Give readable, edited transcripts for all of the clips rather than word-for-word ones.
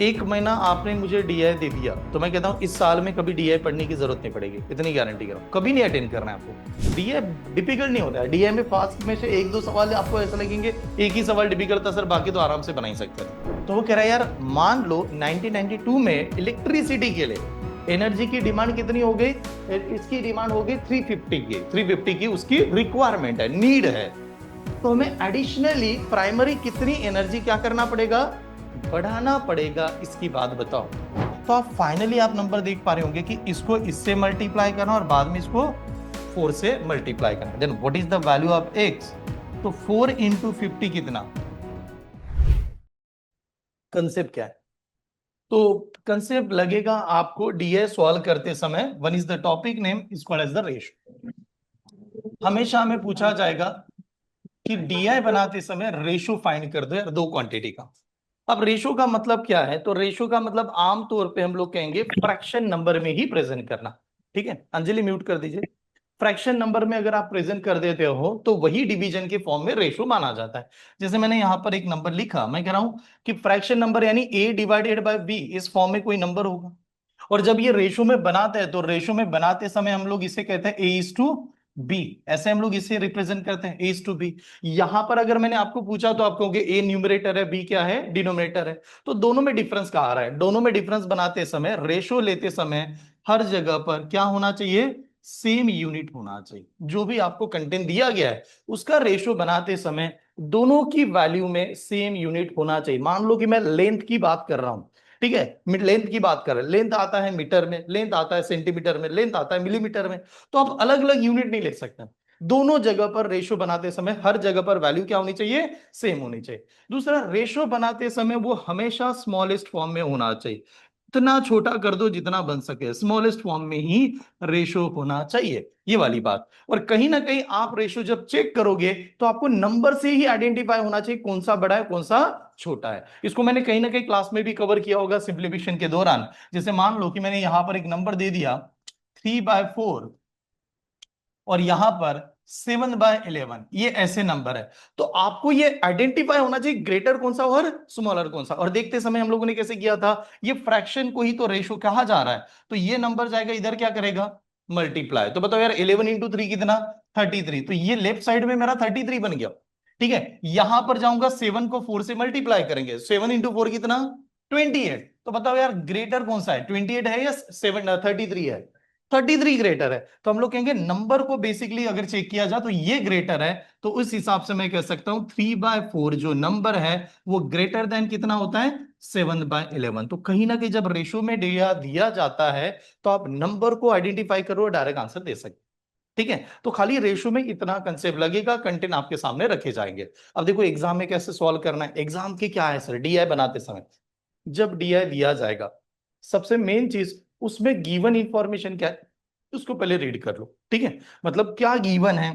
एक महीना आपने मुझे डीआई दे दिया तो मैं कहता हूँ इस साल में कभी डीआई पढ़ने की जरूरत नहीं पड़ेगी, इतनी गारंटी कर रहा हूँ। कभी नहीं अटेंड करना है आपको। डीआई डिफिकल्ट नहीं होता है। डीआई में फास्ट में से एक दो सवाल आपको ऐसा लगेंगे एक ही सवाल डिफिकल्ट था सर, बाकी तो आराम से बना ही सकते थे। तो वो कह रहा है यार मान लो 1992 में इलेक्ट्रिसिटी के लिए एनर्जी की डिमांड कितनी हो गई, इसकी डिमांड हो गई 350 की, 350 की उसकी रिक्वायरमेंट है, नीड है। तो हमें एडिशनली प्राइमरी कितनी एनर्जी क्या करना पड़ेगा, बढ़ाना पड़ेगा। इसकी बात बताओ। तो आप फाइनली आप नंबर देख पा रहे होंगे कि इसको इससे मल्टीप्लाई करना और बाद में इसको 4 से मल्टीप्लाई करना। Then what is the value of x? तो 4 इंटू 50 कितना, कंसेप्ट क्या है? तो कंसेप्ट लगेगा आपको डीए सॉल्व करते समय, one is the topic name is called as the ratio. हमेशा हमें पूछा जाएगा कि डीआई बनाते समय रेशो फाइंड कर दो यार दो क्वांटिटी का। अब रेशो का मतलब क्या है? तो रेशो का मतलब आमतौर पे हम लोग कहेंगे फ्रैक्शन नंबर में ही प्रेजेंट करना। ठीक है, अंजलि म्यूट कर दीजिए। फ्रैक्शन नंबर में अगर आप प्रेजेंट कर देते हो तो वही डिवीजन के फॉर्म में रेशो माना जाता है। जैसे मैंने यहां पर एक नंबर लिखा, मैं कह रहा हूं कि फ्रैक्शन नंबर यानी ए डिवाइडेड बाय बी, इस फॉर्म में कोई नंबर होगा। और जब ये रेशो में बनाते हैं तो रेशो में बनाते समय हम लोग इसे कहते हैं ए इज टू बी, ऐसे हम लोग इसे रिप्रेजेंट करते हैं ए इज टू बी। यहां पर अगर मैंने आपको पूछा तो आप कहोगे ए न्यूमरेटर है, बी क्या है, डिनोमिनेटर है। तो दोनों में डिफरेंस कहा आ रहा है। दोनों में डिफरेंस बनाते समय, रेशो लेते समय हर जगह पर क्या होना चाहिए, सेम यूनिट होना चाहिए। जो भी आपको कंटेंट दिया गया है उसका रेशो बनाते समय दोनों की वैल्यू में सेम यूनिट होना चाहिए। मान लो कि मैं लेंथ की बात कर रहा हूं, ठीक है, लेंथ की बात कर रहे हैं, लेंथ आता है मीटर में, लेंथ आता है सेंटीमीटर में, लेंथ आता है मिलीमीटर में। तो आप अलग अलग यूनिट नहीं लिख सकते। दोनों जगह पर रेशो बनाते समय हर जगह पर वैल्यू क्या होनी चाहिए, सेम होनी चाहिए। दूसरा, रेशो बनाते समय वो हमेशा स्मॉलेस्ट फॉर्म में होना चाहिए। इतना छोटा कर दो जितना बन सके, स्मॉलेस्ट फॉर्म में ही रेशो होना चाहिए, ये वाली बात। और कहीं ना कहीं आप रेशो जब चेक करोगे तो आपको नंबर से ही आइडेंटिफाई होना चाहिए कौन सा बड़ा है कौन सा छोटा है। इसको मैंने कहीं ना कहीं क्लास में भी कवर किया होगा सिंप्लीफिकेशन के दौरान। जैसे मान लो कि मैंने यहां पर एक नंबर दे दिया 3/4 और यहां पर 7/11, ये ऐसे नंबर है। तो आपको ये आइडेंटिफाई होना चाहिए ग्रेटर कौन सा और स्मॉलर कौन सा। और देखते समय हम लोगों ने कैसे किया था, ये फ्रैक्शन को ही तो रेशो कहा जा रहा है, तो ये नंबर जाएगा इधर क्या करेगा, मल्टीप्लाई। तो बताओ यार 11 इंटू 3 कितना, 33। तो ये लेफ्ट साइड में मेरा 33 बन गया। ठीक है, यहां पर जाऊंगा 7 को 4 से मल्टीप्लाई करेंगे, 7 इंटू 4 कितना, 28। तो बताओ यार ग्रेटर कौन सा है, 28 है या 33 है, 33 ग्रेटर है। तो हम लोग कहेंगे नंबर को बेसिकली अगर चेक किया जाए तो ये ग्रेटर है। तो उस हिसाब से मैं कह सकता हूं 3/4 जो नंबर है वो ग्रेटर देन कितना होता है, 7/11। तो कहीं ना कहीं जब रेशो में दिया दिया जाता है तो आप नंबर को आइडेंटिफाई करो और डायरेक्ट आंसर दे सकते। ठीक है, तो खाली रेशो में इतना कंसेप्ट लगेगा, कंटेंट आपके सामने रखे जाएंगे। अब देखो एग्जाम में कैसे सॉल्व करना है। एग्जाम की क्या है सर, डीआई बनाते समय जब डीआई दिया जाएगा, सबसे मेन चीज उसमें गिवन इंफॉर्मेशन क्या है उसको पहले रीड कर लो। ठीक है, मतलब क्या गिवन है,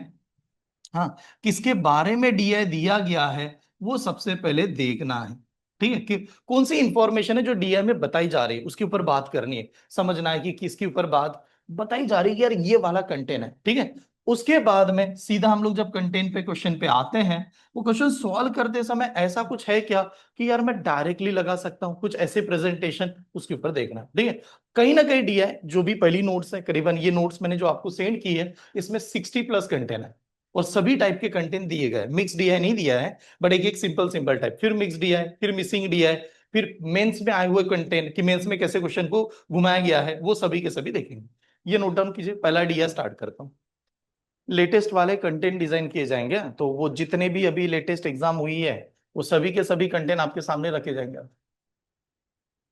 हाँ, किसके बारे में डीआई दिया गया है वो सबसे पहले देखना है। ठीक है, कि कौन सी इंफॉर्मेशन है जो डीआई में बताई जा रही है उसके ऊपर बात करनी है, समझना है कि किसके ऊपर बात बताई जा रही है कि यार ये वाला कंटेंट है। ठीक है, उसके बाद में सीधा हम लोग जब कंटेंट पे क्वेश्चन पे आते हैं, वो क्वेश्चन सॉल्व करते समय ऐसा कुछ है क्या कि यार मैं डायरेक्टली लगा सकता हूँ, कुछ ऐसे प्रेजेंटेशन उसके ऊपर देखना है। ठीक है, कहीं ना कहीं डीआई जो भी पहली नोट्स है, करीबन ये नोट्स मैंने जो आपको सेंड की है इसमें 60+ कंटेंट है और सभी टाइप के कंटेंट दिए गए। मिक्स डीआई नहीं दिया है, बट एक एक सिंपल सिंपल टाइप, फिर मिक्स डीआई, फिर मिसिंग डीआई, फिर मेंस में आए हुए कंटेंट कि मेंस में कैसे क्वेश्चन को घुमाया गया है, वो सभी के सभी देखेंगे। ये नोट डाउन कीजिए। पहला डीआई स्टार्ट करता हूँ। लेटेस्ट वाले कंटेंट डिजाइन किए जाएंगे, तो वो जितने भी अभी लेटेस्ट एग्जाम हुई है वो सभी के सभी कंटेंट आपके सामने रखे जाएंगे।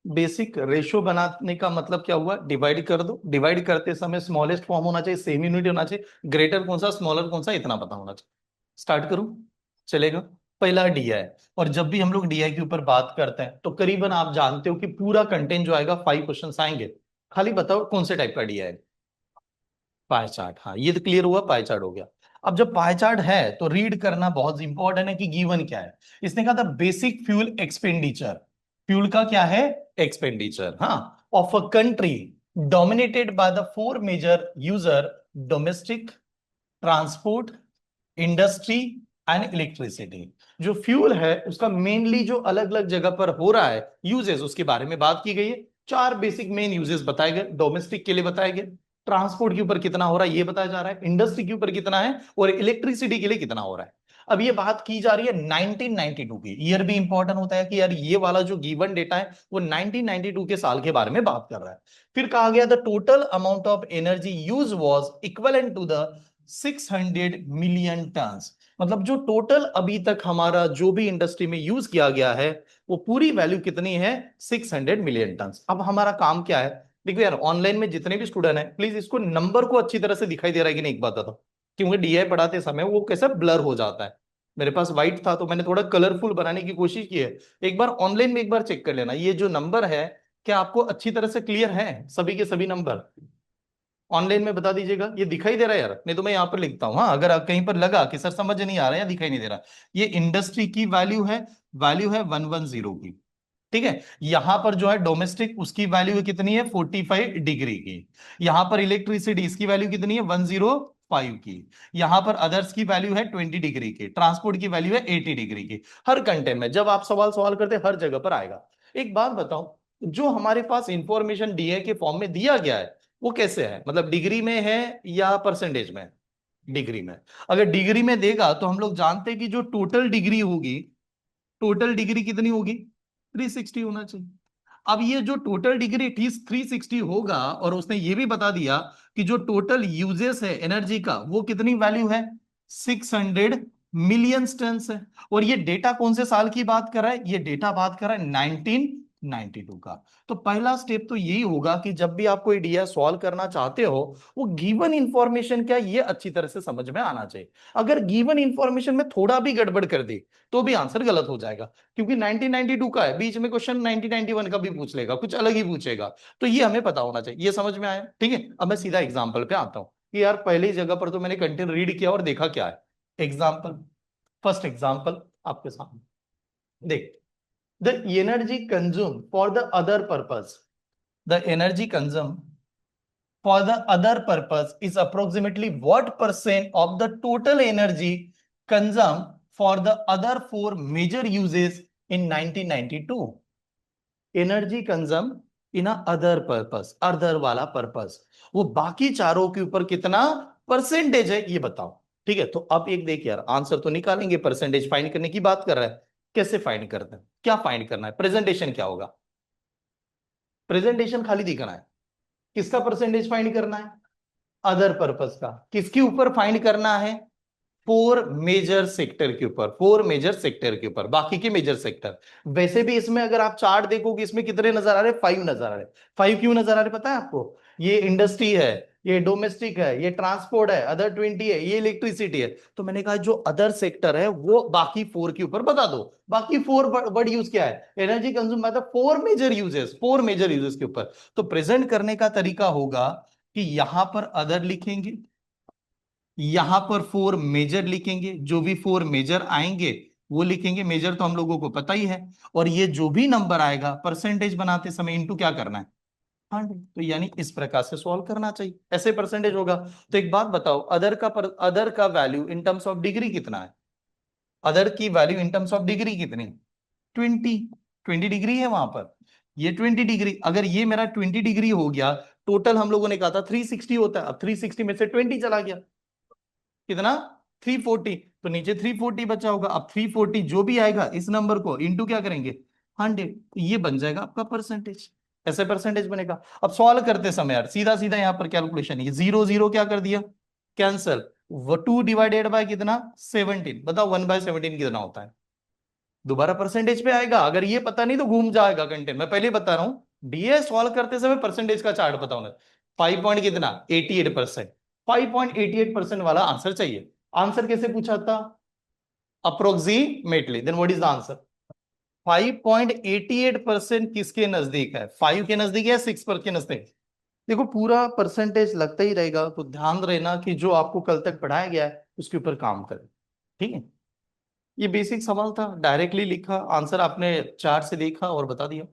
बेसिक रेशो बनाने का मतलब क्या हुआ, डिवाइड कर दो, डिवाइड करते समय स्मॉलेस्ट फॉर्म होना चाहिए, सेम यूनिट होना चाहिए, ग्रेटर कौन सा स्मॉलर कौन सा इतना पता होना चाहिए। स्टार्ट करूं, चलेगा। पहला डीआई। और जब भी हम लोग डीआई के ऊपर बात करते हैं तो करीबन आप जानते हो कि पूरा कंटेंट जो आएगा 5 क्वेश्चन आएंगे। खाली बताओ कौन से टाइप का डीआई है। पाई चार्ट, हाँ ये तो क्लियर हुआ, पाई चार्ट हो गया। अब जब पाई चार्ट है तो रीड करना बहुत इंपॉर्टेंट है कि गिवन क्या है। इसने कहा था बेसिक फ्यूल एक्सपेंडिचर, फ्यूल का क्या है, एक्सपेंडिचर, हाँ, of a country dominated by the 4 major user, domestic, transport, industry and electricity. जो फ्यूल है उसका मेनली जो अलग अलग जगह पर हो रहा है यूजेस, उसके बारे में बात की गई है। चार बेसिक मेन यूजेस बताए गए, डोमेस्टिक के लिए बताए गए, ट्रांसपोर्ट के ऊपर कितना हो रहा है ये बताया जा रहा है, इंडस्ट्री के ऊपर कितना है, और इलेक्ट्रिसिटी के लिए कितना हो रहा है। अब ये बात की जा रही है 1992 की, ईयर भी इंपॉर्टेंट होता है कि यार ये वाला जो गिवन डेटा है वो 1992 के साल के बारे में बात कर रहा है। फिर कहा गया the total amount of energy use was equivalent to the 600 million tons. मतलब जो टोटल अभी तक हमारा जो भी इंडस्ट्री में यूज किया गया है वो पूरी वैल्यू कितनी है, 600 मिलियन टन्स। अब हमारा काम क्या है, देखो यार ऑनलाइन में जितने भी स्टूडेंट हैं प्लीज इसको नंबर को अच्छी तरह से दिखाई दे रहा है कि नहीं एक बात बताओ, क्योंकि डीआई पढ़ाते समय वो कैसे ब्लर हो जाता है। मेरे पास व्हाइट था तो मैंने थोड़ा कलरफुल बनाने की कोशिश की है। एक बार ऑनलाइन में एक बार चेक कर लेना ये जो नंबर है क्या आपको अच्छी तरह से क्लियर है, सभी के सभी नंबर ऑनलाइन में बता दीजिएगा। ये दिखाई दे रहा है यार, नहीं तो मैं यहाँ पर लिखता हूँ, हाँ अगर आप कहीं पर लगा कि सर समझ नहीं आ रहा है या दिखाई नहीं दे रहा। ये इंडस्ट्री की वैल्यू है 110 की। ठीक है, यहां पर जो है डोमेस्टिक उसकी वैल्यू कितनी है 45 डिग्री की। यहां पर इलेक्ट्रिसिटी इसकी वैल्यू कितनी है 105 की। यहां पर अदर्स की वैल्यू है 20 डिग्री की, ट्रांसपोर्ट की वैल्यू है 80 डिग्री की। हर कंटेंट में जब आप सवाल सवाल करते हर जगह पर आएगा। एक बात बताओ, जो हमारे पास इंफॉर्मेशन डीए के फॉर्म में दिया गया है वो कैसे है, मतलब डिग्री में है या परसेंटेज में है? डिग्री में। अगर डिग्री में देगा तो हम लोग जानते हैं कि जो टोटल डिग्री होगी, टोटल डिग्री कितनी होगी 360 होना चाहिए। अब ये जो टोटल डिग्री 360 होगा और उसने ये भी बता दिया कि जो टोटल यूजेस है एनर्जी का वो कितनी वैल्यू है 600 मिलियन टन है। और ये डेटा कौन से साल की बात कर रहा है, ये डेटा बात कर रहा है 1992 का। तो पहला स्टेप तो यही होगा कि जब भी आप कोई डीआई सॉल्व करना चाहते हो वो गिवन इंफॉर्मेशन क्या ये अच्छी तरह से समझ में आना चाहिए। अगर गिवन इंफॉर्मेशन में थोड़ा भी गड़बड़ कर दे तो भी आंसर गलत हो जाएगा, क्योंकि 1992 का है, बीच में क्वेश्चन 1991 का भी पूछ लेगा, कुछ अलग ही पूछेगा। तो ये हमें पता होना चाहिए। ये समझ में आया, ठीक है। अब मैं सीधा एग्जांपल पे आता हूं कि यार पहली जगह पर तो मैंने कंटेंट रीड किया और देखा क्या है। एग्जांपल, फर्स्ट एग्जांपल आपके सामने देख, the energy consume for the other purpose, the energy consume for the other purpose is approximately what percent of the total energy consumed for the other four major uses in 1992? Energy consume in other purpose, other वाला purpose, वो बाकी चारों के ऊपर कितना percentage है ये बताओ। ठीक है, तो अब एक देख यार आंसर तो निकालेंगे, परसेंटेज फाइंड करने की बात कर रहा है। कैसे फाइंड करते हैं, क्या फाइंड करना है, प्रेजेंटेशन क्या होगा, प्रेजेंटेशन खाली दिखना है। किसका परसेंटेज फाइंड करना है, अदर पर्पस का। किसके ऊपर फाइंड करना है, फोर मेजर सेक्टर के ऊपर, फोर मेजर सेक्टर के ऊपर, बाकी के मेजर सेक्टर। वैसे भी इसमें अगर आप चार्ट देखोगे इसमें कितने नजर आ रहे, 5 नजर आ रहे। 5 क्यों नजर आ रहे पता है आपको, ये इंडस्ट्री है, ये डोमेस्टिक है, ये ट्रांसपोर्ट है, अदर 20 है, ये इलेक्ट्रिसिटी है। तो मैंने कहा जो अदर सेक्टर है वो बाकी 4 के ऊपर बता दो। बाकी 4 वर्ड यूज क्या है, energy consume by the 4 major uses, 4 major uses के ऊपर। तो प्रेजेंट करने का तरीका होगा कि यहां पर अदर लिखेंगे, यहां पर 4 मेजर लिखेंगे, जो भी 4 मेजर आएंगे वो लिखेंगे, मेजर तो हम लोगों को पता ही है। और ये जो भी नंबर आएगा परसेंटेज बनाते समय इनटू क्या करना है, 100। तो यानी इस प्रकार से सॉल्व करना चाहिए, ऐसे परसेंटेज होगा। तो एक बात बताओ, अदर का value in terms of degree कितना है, अदर की value in terms of degree कितनी, 20, 20 डिग्री है वहां पर। ये 20 डिग्री, अगर ये मेरा 20 डिग्री हो गया, टोटल हम लोगों ने कहा था 360 होता है, अब 360 में से 20 चला गया, कितना 340। तो नीचे 340 बचा होगा। अब 340 जो भी आएगा इस नंबर को इंटू क्या करेंगे 100, तो ये बन जाएगा आपका परसेंटेज। ऐसे परसेंटेज बनेगा। अब सॉल्व करते समय यार सीधा सीधा यहां पर कैलकुलेशन, ये जीरो जीरो क्या कर दिया कैंसल, वो 2 डिवाइडेड बाय कितना 17, बताओ 1/17 कितना होता है। दोबारा परसेंटेज पे आएगा, अगर ये पता नहीं तो घूम जाएगा कंटेंट। मैं पहले बता रहा हूं डीए सॉल्व करते समय परसेंटेज का चार्ट बताओ ना। 5 पॉइंट कितना 88%, 5.88% वाला आंसर चाहिए। आंसर कैसे पूछा था, approximately, then what is the answer. 5.88% किसके नजदीक है, 5 के नजदीक है, 6 पर के नजदीक। देखो पूरा परसेंटेज लगता ही रहेगा, तो ध्यान रहना कि जो आपको कल तक पढ़ाया गया है उसके ऊपर काम करें। ठीक है, ये बेसिक सवाल था, डायरेक्टली लिखा आंसर आपने चार्ट से देखा और बता दिया।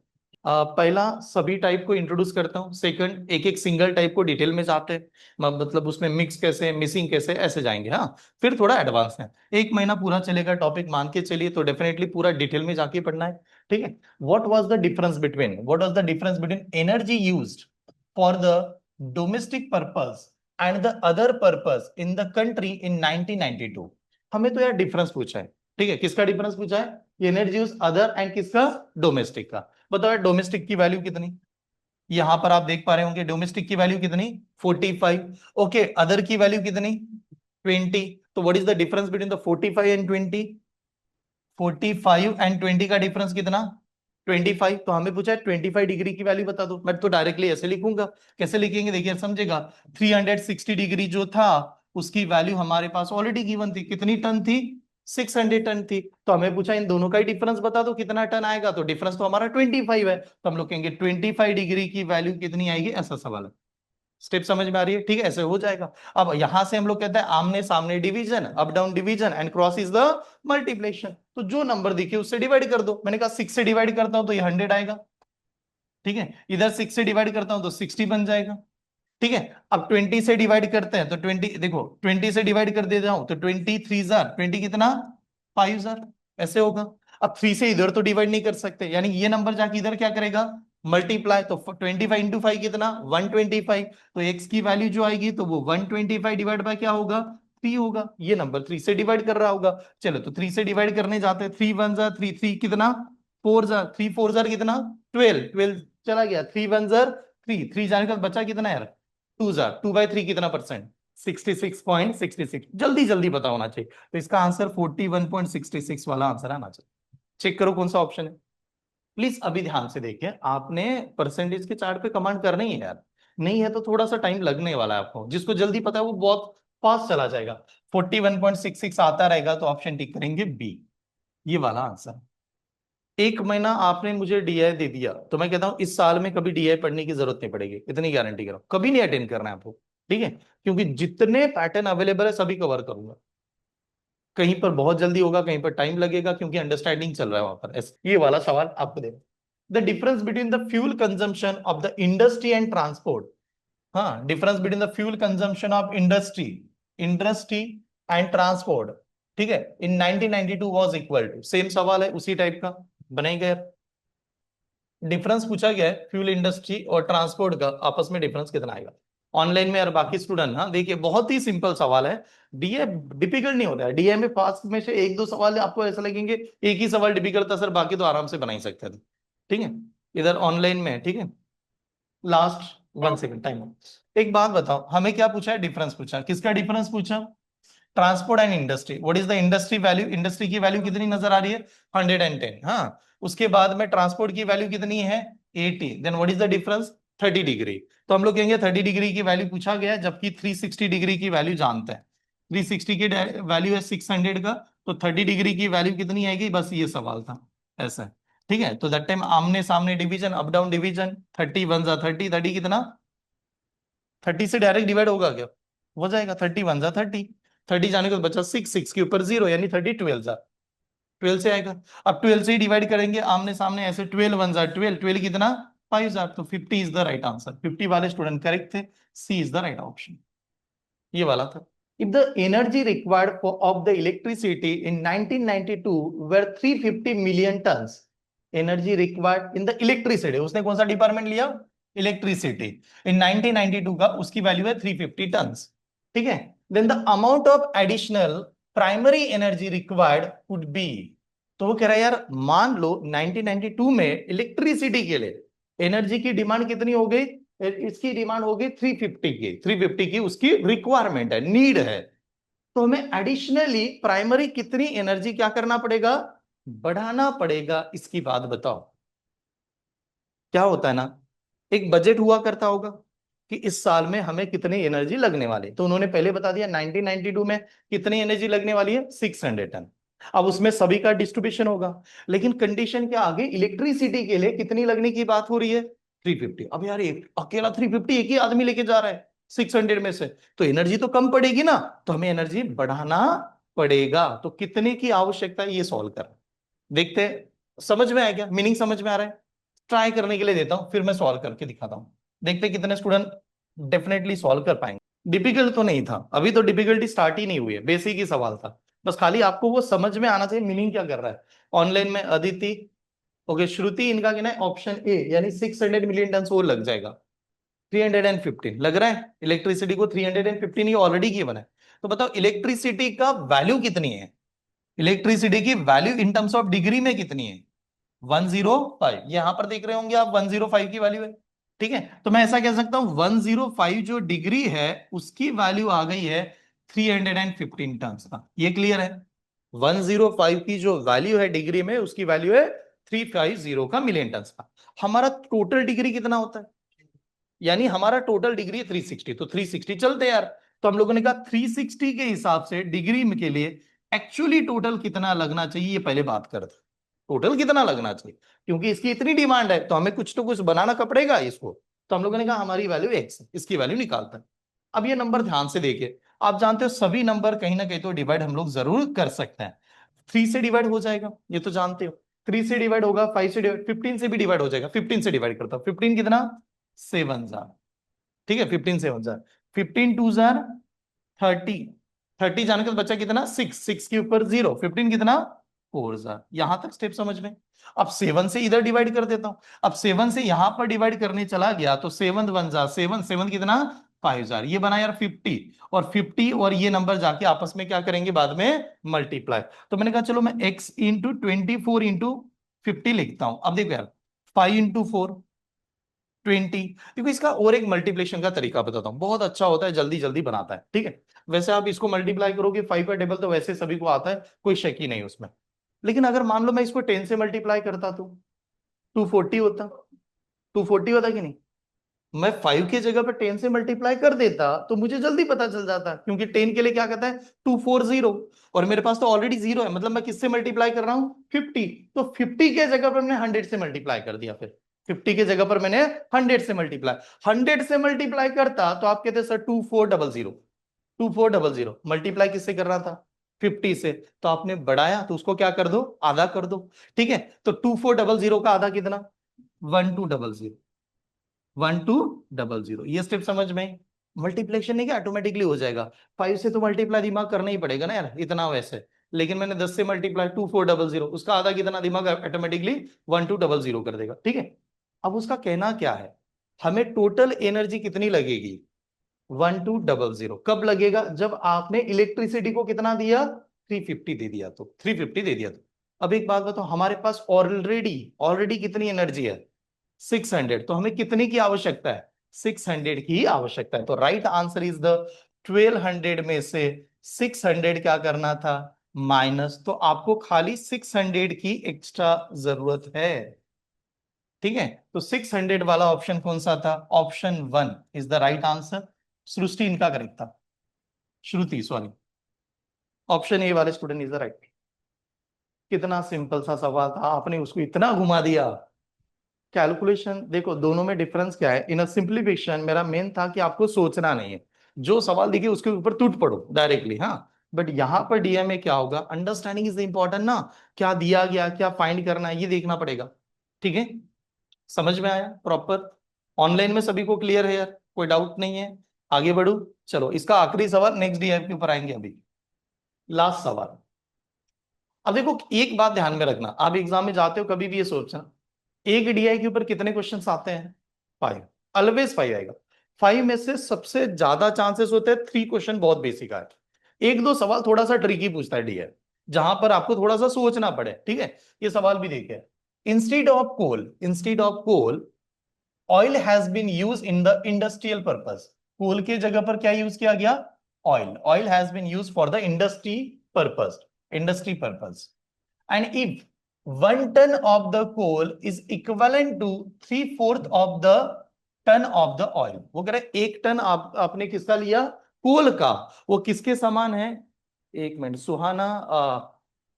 पहला सभी टाइप को इंट्रोड्यूस करता हूँ, सेकंड एक एक सिंगल टाइप को डिटेल में जाते हैं, मतलब उसमें मिक्स कैसे मिसिंग कैसे ऐसे जाएंगे। हाँ, फिर थोड़ा एडवांस है, 1 महीना पूरा चलेगा टॉपिक मान के चलिए, तो डेफिनेटली पूरा डिटेल में जाके पढ़ना है। ठीक है, what was the difference between energy used for the domestic purpose and the other purpose in the country in 1992। हमें तो यार डिफरेंस पूछा है। ठीक है, किसका डिफरेंस पूछा है? एनर्जी यूज अदर एंड किसका? डोमेस्टिक का। बताओ यार डोमेस्टिक की वैल्यू कितनी? यहां पर आप देख पा रहे होंगे डोमेस्टिक की वैल्यू कितनी? 45। ओके, अदर की वैल्यू कितनी? 20। तो what is the difference between the 45 and 20? 45 and 20 का डिफरेंस कितना? 25। तो हमें पूछा है 25 डिग्री की वैल्यू बता दो। मैं तो डायरेक्टली ऐसे लिखूंगा। कैसे लिखेंगे देखिए समझेगा। 360 डिग्री जो था उसकी वैल्यू हमारे पास ऑलरेडी गिवन थी, कितनी टन थी? 600 टन थी। तो हमें पूछा इन दोनों का ही डिफरेंस बता दो कितना टन आएगा, तो डिफरेंस तो हमारा 25 है, तो हम लोग कहेंगे 25 डिग्री की वैल्यू कितनी आएगी, ऐसा सवाल है। स्टेप समझ में आ रही है? ठीक है, ऐसे हो जाएगा। अब यहां से हम लोग कहते हैं आमने सामने division, up down division and cross is the multiplication. तो जो नंबर दिखे उससे डिवाइड कर दो। मैंने कहा 6 से डिवाइड करता हूं तो ये 100 आएगा। ठीक है, इधर 6 से डिवाइड करता हूं तो 60 बन जाएगा। ठीक है, अब 20 से डिवाइड करते हैं तो 20, देखो 20 से डिवाइड कर देता हूं तो 23 जार 20 कितना? 5 जार। ऐसे होगा। अब 3 से इधर तो डिवाइड नहीं कर सकते, यानी ये नंबर जाके इधर क्या करेगा? मल्टीप्लाई। तो 25 इंटू 5 कितना? 125। तो एक्स की वैल्यू जो आएगी तो वो 125 डिवाइड बाय क्या होगा? 3 होगा। ये नंबर 3 से डिवाइड कर रहा होगा। चलो तो 3 से डिवाइड करने जाते हैं। 3 1 जार 3, 3 कितना? 4 जार, 3 4 जार कितना? 12, 12 चला गया। 3 1 जार 3, 3 जाने का बचा कितना यार? 2 जार। 2/3 कितना परसेंट? 66.66। जल्दी जल्दी पता होना चाहिए, तो इसका आंसर 41.66 वाला आंसर आना चाहिए। चेक करो कौन सा ऑप्शन है। प्लीज अभी ध्यान से देखिए, आपने परसेंटेज के चार्ट पे कमांड करना ही है यार। नहीं है तो थोड़ा सा टाइम लगने वाला है आपको। जिसको जल्दी पता है वो बहुत फास्ट चला जाएगा। 41.66 आता रहेगा तो ऑप्शन टिक करेंगे बी, ये वाला आंसर। 1 महीना आपने मुझे डीआई दे दिया तो मैं कहता हूं इस साल में कभी डीआई पढ़ने की जरूरत नहीं पड़ेगी, इतनी गारंटी करो, कभी नहीं अटेंड करना है आपको। ठीक है, क्योंकि जितने पैटर्न अवेलेबल है सभी कवर करूंगा। कहीं पर बहुत जल्दी होगा, कहीं पर टाइम लगेगा, क्योंकि अंडरस्टैंडिंग चल रहा है वहां पर। ये वाला सवाल आपको दे। The difference between the fuel consumption of the industry and transport. हाँ, difference between the fuel consumption of industry industry and transport. ठीक है, in 1992 was equal to, same सवाल है उसी टाइप का बनाएगा। डिफरेंस पूछा गया है फ्यूल इंडस्ट्री और ट्रांसपोर्ट का, आपस में डिफरेंस कितना आएगा। ऑनलाइन में और बाकी स्टूडेंट, हाँ देखिए बहुत ही सिंपल सवाल है। डीए डिफिकल्ट नहीं होता है। डीए में पास में से एक दो सवाल आपको ऐसा लगेंगे एक ही सवाल डिफिकल्ट था सर, बाकी तो आराम से बना ही सकते थे। ठीक है, इधर ऑनलाइन में। ठीक है, लास्ट 1 सेकंड टाइम। एक बात बताओ, हमें क्या पूछा है? डिफरेंस पूछा। किसका डिफरेंस पूछा? Transport and industry. What is the industry value? Industry की वैल्यू कितनी नजर आ रही है? 110। हाँ, उसके बाद में ट्रांसपोर्ट की वैल्यू कितनी है? 80। Then what is the difference? 30 degree. तो हम लोग कहेंगे 30 डिग्री की वैल्यू पूछा गया है, जबकि 360 डिग्री की वैल्यू जानते हैं। 360 की वैल्यू है 600 का, तो 30 डिग्री की वैल्यू कितनी आएगी? बस ये सवाल था, ऐसा है। ठीक है, तो दैट टाइम आमने सामने डिवीजन, अप डाउन डिवीजन। 30 1 जा 30, 30 कितना? 30 से डायरेक्ट डिवाइड होगा क्या? हो जाएगा। 30 1 जा 30, 30 जाने के बाद बचा 6, 6 के ऊपर 0, यानी 30 12 जा 12 से आएगा। अब 12 से ही डिवाइड करेंगे आमने सामने ऐसे। 12 1 जा 12, 12 कितना? 5 जार। तो 50 इज द राइट आंसर। 50 वाले स्टूडेंट करेक्ट थे, सी इज द राइट ऑप्शन, ये वाला था। If the energy required for of the electricity in 1992 were 350 million tons, energy required in the electricity, उसने कौन सा डिपार्टमेंट लिया? इलेक्ट्रिसिटी। इन 1992 का उसकी वैल्यू है 350 टन्स। ठीक है, then the amount of additional primary energy required would be. तो वो कह रहा है यार मान लो 1992 में इलेक्ट्रिसिटी के लिए एनर्जी की डिमांड कितनी हो गई? इसकी डिमांड होगी 350 की। 350 की उसकी रिक्वायरमेंट है, नीड है। तो हमें एडिशनली प्राइमरी कितनी एनर्जी क्या करना पड़ेगा? बढ़ाना पड़ेगा। इसकी बात बताओ। क्या होता है ना, एक बजट हुआ करता होगा कि इस साल में हमें कितनी एनर्जी लगने वाली, तो उन्होंने पहले बता दिया 1992 में कितनी एनर्जी लगने वाली है? 600 टन। अब उसमें सभी का डिस्ट्रीब्यूशन होगा, लेकिन कंडीशन क्या आगे? इलेक्ट्रिसिटी के लिए कितनी लगने की बात हो रही है? 350। अब यार एक अकेला 350 एक ही आदमी लेके जा रहा है 600 में से, तो एनर्जी तो कम पड़ेगी ना, तो हमें एनर्जी बढ़ाना पड़ेगा। तो कितने की आवश्यकता है ये सॉल्व कर देखते हैं। समझ में आया क्या? मीनिंग समझ में आ रहा है? ट्राई करने के लिए देता हूं, फिर मैं सॉल्व करके दिखाता हूं, देखते कितने स्टूडेंट डेफिनेटली सॉल्व कर पाएंगे। डिफिकल्ट तो नहीं था, अभी तो डिफिकल्टी स्टार्ट ही नहीं हुई है, बेसिक ही सवाल था, बस खाली आपको वो समझ में आना चाहिए मीनिंग क्या कर रहा है। ऑनलाइन में अदिति, ओके, श्रुति, इनका कहना है ऑप्शन ए यानी 600 मिलियन टन और लग जाएगा। 315 लग रहा है इलेक्ट्रिसिटी को, 315 ये ऑलरेडी गिवन है। तो बताओ इलेक्ट्रिसिटी का वैल्यू कितनी है, इलेक्ट्रिसिटी की value in terms of degree में कितनी है, 105। यहां पर देख रहे होंगे आप 105 की वैल्यू है। ठीक है, तो मैं ऐसा कह सकता हूं 105 जो डिग्री है उसकी वैल्यू आ गई है 315 टन का, ये क्लियर है। 105 की जो वैल्यू है डिग्री में उसकी वैल्यू है 350 का मिलियन टन का। हमारा टोटल डिग्री कितना होता है, यानी हमारा टोटल डिग्री 360, तो 360 चलते यार। तो हम लोगों ने कहा 360 के हिसाब से डिग्री के लिए एक्चुअली टोटल कितना लगना चाहिए, ये पहले बात करते, टोटल कितना लगना चाहिए, क्योंकि इसकी इतनी डिमांड है तो हमें कुछ तो कुछ बनाना पड़ेगा इसको। तो हम लोगों ने कहा हमारी वैल्यू एक्स है, इसकी वैल्यू निकालता है। अब ये नंबर ध्यान से देखिए, आप जानते हो सभी नंबर कहीं ना कहीं तो डिवाइड हम लोग जरूर कर सकते हैं। 3 से डिवाइड हो जाएगा, ये तो जानते हो। 3 से डिवाइड होगा, 5 से डिवाइड, 15 से भी डिवाइड हो जाएगा। 15 से डिवाइड करता हूं, 15 कितना, 7 जार। ठीक है, 15 7 जार, 15 2 जार 30, 30 जाने के बाद बचा कितना, 6, 6 के ऊपर 0, 15 कितना, 4 जार। यहां तक स्टेप समझ में। अब 7 से इधर डिवाइड कर देता हूं, अब 7 से यहां पर डिवाइड करने चला गया तो 7 1 जार 7, 7 कितना, 5 जार, ये बना यार 50, और 50 और ये नंबर जाके आपस में क्या करेंगे बाद में, मल्टीप्लाई। तो मैंने कहा चलो मैं x इंटू 24 इंटू 50 लिखता हूं। अब देखो यार 5 इंटू 4 20। देखो इसका और एक मल्टीप्लिकेशन का तरीका बताता हूं, बहुत अच्छा होता है, जल्दी जल्दी बनाता है। ठीक है, वैसे आप इसको मल्टीप्लाई करोगे 5 का टेबल तो वैसे सभी को आता है, कोई शक ही नहीं उसमें। लेकिन अगर मान लो मैं इसको 10 से मल्टीप्लाई करता तो 240 होता, 240 होता कि नहीं। मैं 5 की जगह पर 10 से मल्टीप्लाई कर देता तो मुझे जल्दी पता चल जाता, क्योंकि 10 के लिए क्या कहता है 240, और मेरे पास तो ऑलरेडी 0 है, मतलब मैं किससे मल्टीप्लाई कर रहा हूं, 50। तो 50 के जगह पर मैंने 100 से मल्टीप्लाई कर दिया, फिर 50 के जगह पर मैंने 100 से मल्टीप्लाई, 100 से मल्टीप्लाई करता तो आप कहते सर 2400, 2400 मल्टीप्लाई किससे कर रहा था, 50 से। तो आपने बढ़ाया तो उसको क्या कर दो, आधा कर दो। ठीक है, तो 2400 का आधा कितना, 1200, 1200, ये स्टेप समझ में। मल्टीप्लेक्शन नहीं क्या ऑटोमेटिकली हो जाएगा, 5 से तो मल्टीप्लाई दिमाग करना ही पड़ेगा ना यार इतना वैसे, लेकिन मैंने 10 से मल्टीप्लाई 2400, उसका आधा कितना, दिमाग ऑटोमेटिकली 1200 कर देगा। ठीक है, अब उसका कहना क्या है, हमें टोटल एनर्जी कितनी लगेगी, 1200। कब लगेगा, जब आपने इलेक्ट्रिसिटी को कितना दिया, 350 दे दिया, तो 350 दे दिया तो। अब एक बात बताओ, हमारे पास ऑलरेडी ऑलरेडी कितनी एनर्जी है, 600, तो हमें कितने की आवश्यकता है, 600 की आवश्यकता है। तो राइट आंसर इज द 1200 में से 600 क्या करना था, माइनस, तो आपको खाली 600 की एक्स्ट्रा जरूरत है। ठीक है, तो 600 वाला ऑप्शन कौन सा था, option 1 is the right answer. Srishti इनका करेक्ट था, श्रुति सॉरी, ऑप्शन ए वाले स्टूडेंट इज द राइट। कितना सिंपल सा सवाल था, आपने उसको इतना घुमा दिया। कैलकुलेशन देखो दोनों में डिफरेंस क्या है, इन अ सिंप्लीफिकेशन मेरा मेन था कि आपको सोचना नहीं है, जो सवाल दिखे उसके ऊपर टूट पड़ो डायरेक्टली। हाँ, बट यहां पर डीएम में क्या होगा, अंडरस्टैंडिंग इज इंपॉर्टेंट ना, क्या दिया गया क्या फाइंड करना है ये देखना पड़ेगा। ठीक है, समझ में आया प्रॉपर, ऑनलाइन में सभी को क्लियर है यार, कोई डाउट नहीं है। आगे बढ़ू, चलो इसका आखिरी सवाल नेक्स्ट डीएम के ऊपर आएंगे, अभी लास्ट सवाल। अब देखो एक बात ध्यान में रखना, आप एग्जाम में जाते हो कभी भी ये सोचना, एक डीआई के ऊपर कितने क्वेश्चन आते हैं, 5, ऑलवेज 5 आएगा। 5 में से सबसे ज्यादा चांसेस होते हैं 3 क्वेश्चन बहुत बेसिक आए, एक दो सवाल थोड़ा सा ट्रिकी पूछता है डीआई, जहां पर आपको थोड़ा सा सोचना पड़े। ठीक है, ये सवाल भी देखिए, instead of coal oil has been use in the industrial purpose. Coal के जगह पर क्या यूज किया गया, oil, oil has been use for the industry purpose. And if 1 ton of the coal is equivalent to 3/4 of the ton of the oil, वो कह रहे 1 ton आपने किसका लिया, कोल का, वो किसके समान है, एक मिनट सुहाना,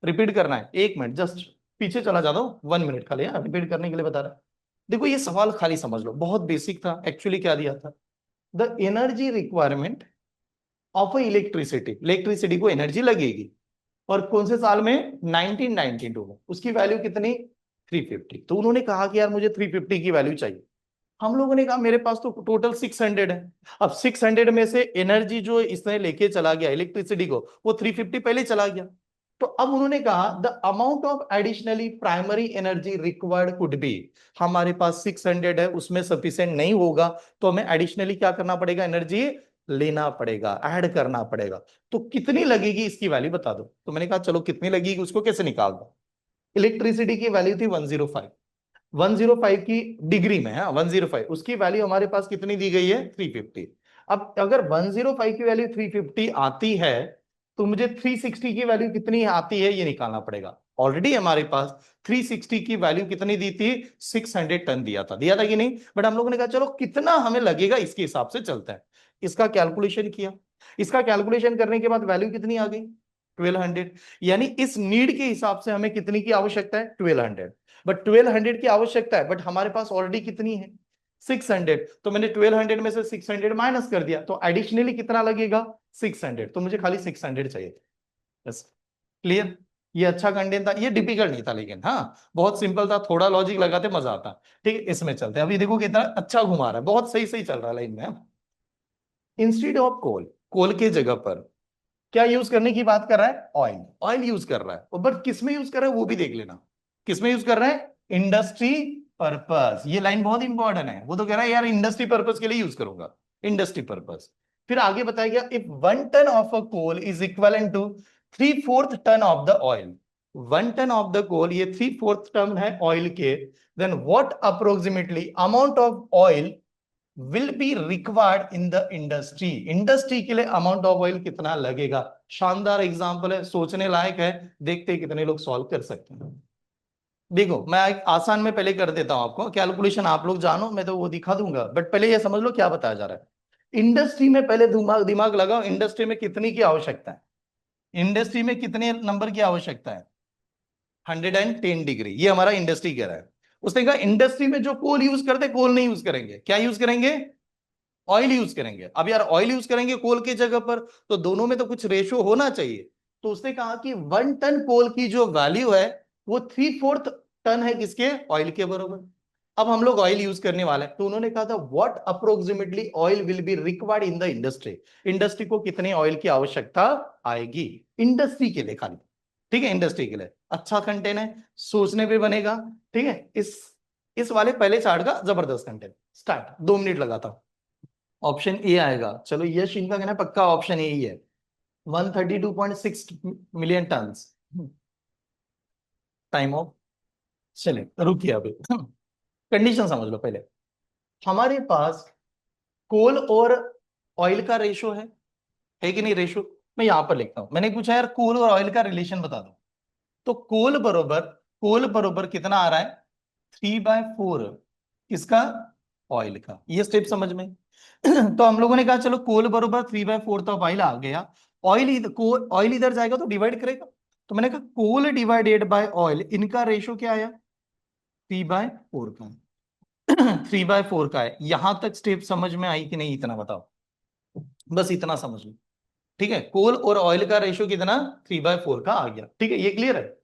रिपीट करना है, एक मिनट जस्ट पीछे चला जाता हूं, 1 मिनट खाली, रिपीट करने के लिए बता रहा। देखो ये सवाल खाली समझ लो, बहुत बेसिक था। एक्चुअली क्या दिया था, the energy requirement of electricity, electricity को एनर्जी लगेगी, और कौन से साल में, 1992 में, उसकी वैल्यू कितनी, 350। तो उन्होंने कहा कि यार मुझे 350 की वैल्यू चाहिए। हम लोगों ने कहा मेरे पास तो टोटल 600 है। अब 600 में से एनर्जी जो इसने लेके चला गया इलेक्ट्रिसिटी को, वो 350 पहले चला गया। तो अब उन्होंने कहा the amount of additionally primary energy required could be, हमारे पास 600 है, उसमें सफिशिएंट नहीं होगा, तो हमें एडिशनली क्या करना पड़ेगा, एनर्जी लेना पड़ेगा, ऐड करना पड़ेगा। तो कितनी लगेगी इसकी वैल्यू बता दो। तो मैंने कहा चलो कितनी लगेगी उसको कैसे निकाल दो। इलेक्ट्रिसिटी की वैल्यू थी 105, 105 की डिग्री में है 105, उसकी वैल्यू हमारे पास कितनी दी गई है 350। अब अगर 105 की वैल्यू 350 आती है, तो मुझे 360 की वैल्यू कितनी आती है ये निकालना पड़ेगा। ऑलरेडी हमारे पास 360 की वैल्यू कितनी दी थी, 600 टन दिया था कि नहीं। बट हम लोगों ने कहा चलो कितना हमें लगेगा इसके हिसाब से चलता है। इसका कैलकुलेशन किया, इसका कैलकुलेशन करने के बाद वैल्यू कितनी आ गई 1200। यानी इस नीड के हिसाब से हमें कितनी की आवश्यकता है 1200। बट 1200 की आवश्यकता है, बट हमारे पास ऑलरेडी कितनी है 600। तो मैंने 1200 में से 600 माइनस कर दिया, तो एडिशनली कितना लगेगा 600। तो मुझे खाली 600 चाहिए। बस क्लियर। ये अच्छा कंटेंट था, ये डिफिकल्ट नहीं था, लेकिन हाँ बहुत सिंपल था, थोड़ा लॉजिक लगाते मजा आता। ठीक है, इसमें चलते हैं। अभी देखो कितना अच्छा घुमा रहा है, बहुत सही सही चल रहा है लाइन में। इंस्टीड ऑफ कोल, कोल के जगह पर क्या यूज करने की बात कर रहा है, ऑयल, ऑयल यूज कर रहा है। बट किस में यूज कर रहा है वो भी देख लेना, किस में यूज कर रहा है, इंडस्ट्री पर्पस। ये लाइन बहुत इंपॉर्टेंट है। वो तो कह रहा है यार इंडस्ट्री पर्पस के लिए यूज करूंगा, इंडस्ट्री पर्पस। फिर आगे बताया गया if 1 ton of a coal is equal to 3/4 ton of the oil. 1 ton of the coal, ये 3/4 टन है ऑयल के, then what approximately amount of oil will be required in the industry. Industry के लिए amount of oil कितना लगेगा। शानदार example है, सोचने लायक है, देखते हैं कितने लोग सॉल्व कर सकते हैं। देखो मैं एक आसान में पहले कर देता हूं आपको, कैलकुलेशन आप लोग जानो, मैं तो वो दिखा दूंगा, बट पहले ये समझ लो क्या बताया जा रहा है। इंडस्ट्री में पहले दिमाग दिमाग लगाओ, इंडस्ट्री में कितनी की आवश्यकता है, इंडस्ट्री में कितने नंबर की आवश्यकता है, 110 डिग्री, ये हमारा इंडस्ट्री कह रहा है। उसने कहा इंडस्ट्री में जो कोल यूज करते, कोल नहीं यूज करेंगे, क्या यूज करेंगे, ऑयल यूज करेंगे। अब यार ऑयल यूज करेंगे कोल की जगह पर, तो दोनों में तो कुछ रेशो होना चाहिए। तो उसने कहा कि 1 टन कोल की जो वैल्यू है वो 3/4 टन है किसके, ऑयल के बराबर। अब हम लोग ऑयल यूज करने वाले हैं, तो उन्होंने कहा था what approximately oil will be required in the industry. Industry को कितने ऑयल की आवश्यकता आएगी इंडस्ट्री के लिए खाली। ठीक है, इंडस्ट्री के लिए अच्छा कंटेंट है, सोचने पे बनेगा। ठीक है, इस वाले पहले चार्ट का जबरदस्त कंटेंट। स्टार्ट, 2 मिनट लगाता हूं। ऑप्शन ए आएगा, चलो यश इनका कहना है पक्का ऑप्शन ए ही है। 132.6 मिलियन टन। टाइम ऑफ, चले रुकिए अभी। कंडीशन समझ लो पहले। हमारे पास कोल और ऑयल का रेशो है कि नहीं रेशो। मैं यहां पर लिखता हूं, मैंने पूछा यार कोल और ऑयल का रिलेशन बता दो। तो कोल बरोबर कितना आ रहा है, 3/4 किसका, ऑयल का। ये स्टेप समझ में। तो हम लोगों ने कहा चलो कोल बरोबर 3/4 तो ऑयल आ गया। ऑयल इधर जाएगा तो डिवाइड करेगा। तो मैंने कहा कोल डिवाइडेड बाय ऑयल, इनका रेशो क्या आया 3/4 का। 3/4 का है। यहां तक स्टेप समझ में आई कि नहीं, इतना बताओ, बस इतना समझ लो। ठीक है, कोल और ऑयल का रेशो कितना, 3/4 का आ गया। ठीक है, ये क्लियर है।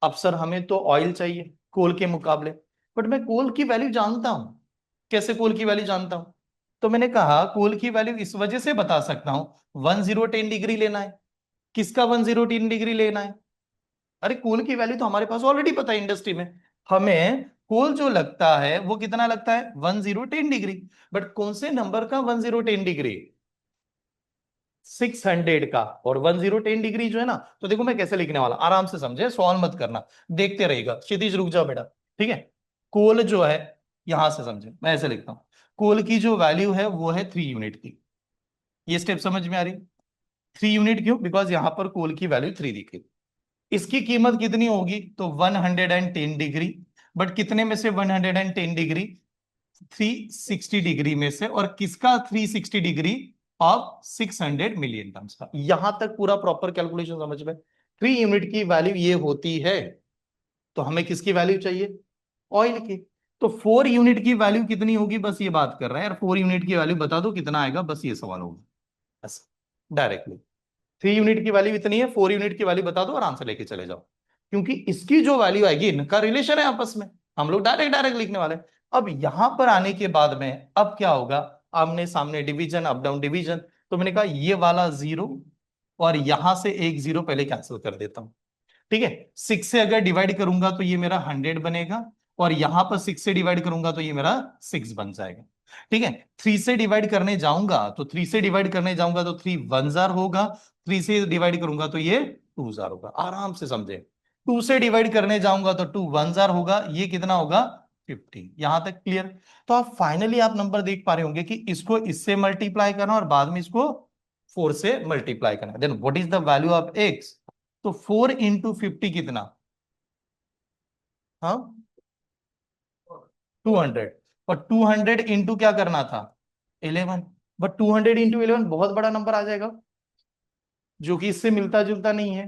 अब सर हमें तो ऑयल चाहिए कोल के मुकाबले, बट मैं कोल की वैल्यू जानता हूं। कैसे कोल की वैल्यू जानता हूं, तो मैंने कहा कोल की वैल्यू इस वजह से बता सकता हूं, 1010 डिग्री लेना है। किसका 1010 डिग्री लेना है, अरे कोल की वैल्यू तो हमारे पास ऑलरेडी पता है इंडस्ट्री में। हमें कोल जो लगता है वो कितना लगता है 1010 डिग्री। बट कौन से नंबर का 1010 डिग्री, 600 का। और 1010 डिग्री जो है ना, तो देखो मैं कैसे लिखने वाला, आराम से समझे, सवाल मत करना, देखते रहेगा। क्षितिज रुक जाओ बेटा। ठीक है, कोल जो है, यहां से समझे, मैं ऐसे लिखता हूं, कोल की जो वैल्यू है वो है 3 यूनिट की। ये स्टेप समझ में आ रही, 3 यूनिट क्यों, बिकॉज यहां पर कोल की वैल्यू 3 दिखी। इसकी कीमत कितनी होगी, तो 110 डिग्री। बट कितने में से 110 डिग्री, 360 डिग्री में से। और किसका 360 डिग्री, ऑफ 600 मिलियन टन का। यहां तक पूरा प्रॉपर कैलकुलेशन समझ में। 3 यूनिट की वैल्यू ये होती है, तो हमें किसकी वैल्यू चाहिए, ऑयल की। तो 4 यूनिट की वैल्यू कितनी होगी, बस ये बात कर रहे हैं यार, 4 यूनिट की वैल्यू बता दो कितना आएगा, बस ये सवाल होगा, बस डायरेक्टली। 3 यूनिट की वैल्यू इतनी है, 4 यूनिट की वैल्यू बता दो, आराम से लेके चले जाओ। क्योंकि इसकी जो वैल्यू आएगी, इनका रिलेशन है आपस में, हम लोग डायरेक्ट डायरेक्ट लिखने वाले हैं। अब यहां पर आने के बाद में अब क्या होगा, आमने सामने डिवीजन, अप डाउन डिवीजन। तो मैंने कहा ये वाला 0 और यहां से एक 0 पहले कैंसिल कर देता हूं। ठीक है, 6 से अगर डिवाइड करूंगा तो ये मेरा 100 बनेगा, और यहां पर 6 से डिवाइड करूंगा तो ये मेरा 6 बन जाएगा। ठीक है, 3 से डिवाइड करने जाऊंगा तो 3 से डिवाइड करने जाऊंगा तो 3 1 जार होगा, 3 से डिवाइड करूंगा तो ये 2 जार होगा। आराम से समझे, 2 से डिवाइड करने जाऊंगा तो 2 1 जार होगा, ये कितना होगा 50। यहां तक क्लियर? तो आप फाइनली आप नंबर देख पा रहे होंगे कि इसको इससे मल्टीप्लाई करना और बाद में इसको 4 से मल्टीप्लाई करना। Then what is the value of x? तो 4 इंटू 50 कितना? हाँ, 200। और 200 इंटू क्या करना था? 11। बट 200 इंटू 11 बहुत बड़ा नंबर आ जाएगा, जो कि इससे मिलता जुलता नहीं है।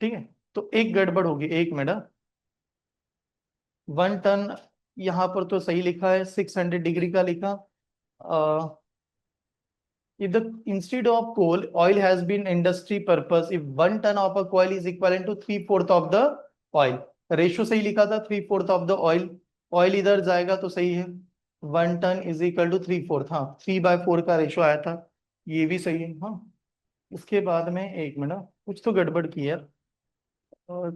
ठीक है, तो एक गड़बड़ होगी, एक मिनट। 1 टन यहां पर तो सही लिखा है, 600 डिग्री का लिखा। if the instead of coal oil has been industry purpose, if 1 ton of a coil is equivalent to 3/4 of the oil, ratio सही लिखा था 3/4 ऑफ द ऑयल, ऑयल इधर जाएगा तो सही है। 1 टन इज इक्वल टू 3/4, हाँ 3/4 का रेशियो आया था, ये भी सही है। हाँ, इसके बाद में एक मिनट, कुछ तो गड़बड़ की यार,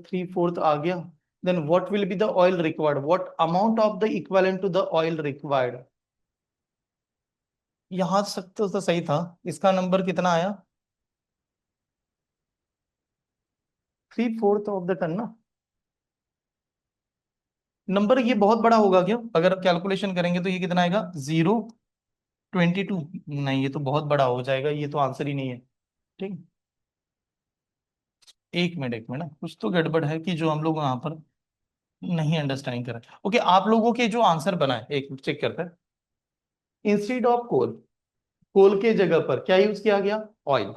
3/4 आ गया। Then what will be the oil required, what amount of the equivalent to the oil required. यहां तक तो सही था, इसका नंबर कितना आया? 3/4 ऑफ द टन ना। नंबर ये बहुत बड़ा होगा क्या? अगर कैलकुलेशन करेंगे तो ये कितना आएगा? 0.22। नहीं, ये तो बहुत बड़ा हो जाएगा, ये तो आंसर ही नहीं है। ठीक, एक मिनट एक मिनट, कुछ तो गड़बड़ है कि जो हम लोग वहां पर नहीं अंडरस्टैंड कर रहे। ओके, आप लोगों के जो आंसर बना है, एक चेक करते हैं। इंस्टीड ऑफ कोल, कोल के जगह पर क्या यूज किया गया? ऑयल।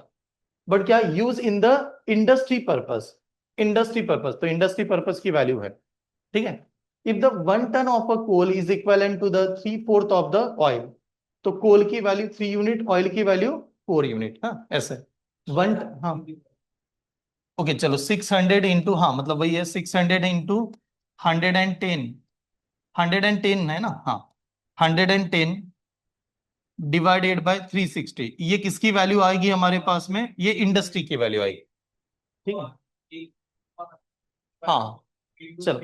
बट क्या use in the industry purpose, industry purpose, तो इंडस्ट्री पर्पस की वैल्यू है। ठीक है, if the 1 ton of a coal is equal to the 3/4 of the oil, तो कोल की वैल्यू 3 यूनिट, ऑयल की वैल्यू 4 यूनिट। हाँ ऐसे, वन, हाँ ओके चलो 600 इंटू, हाँ मतलब वही है 600 इंटू 110, 110 है ना, हाँ 110 डिवाइडेड बाय 360, ये किसकी वैल्यू आएगी हमारे पास में? ये इंडस्ट्री की वैल्यू आएगी। ठीक है, हाँ चलो,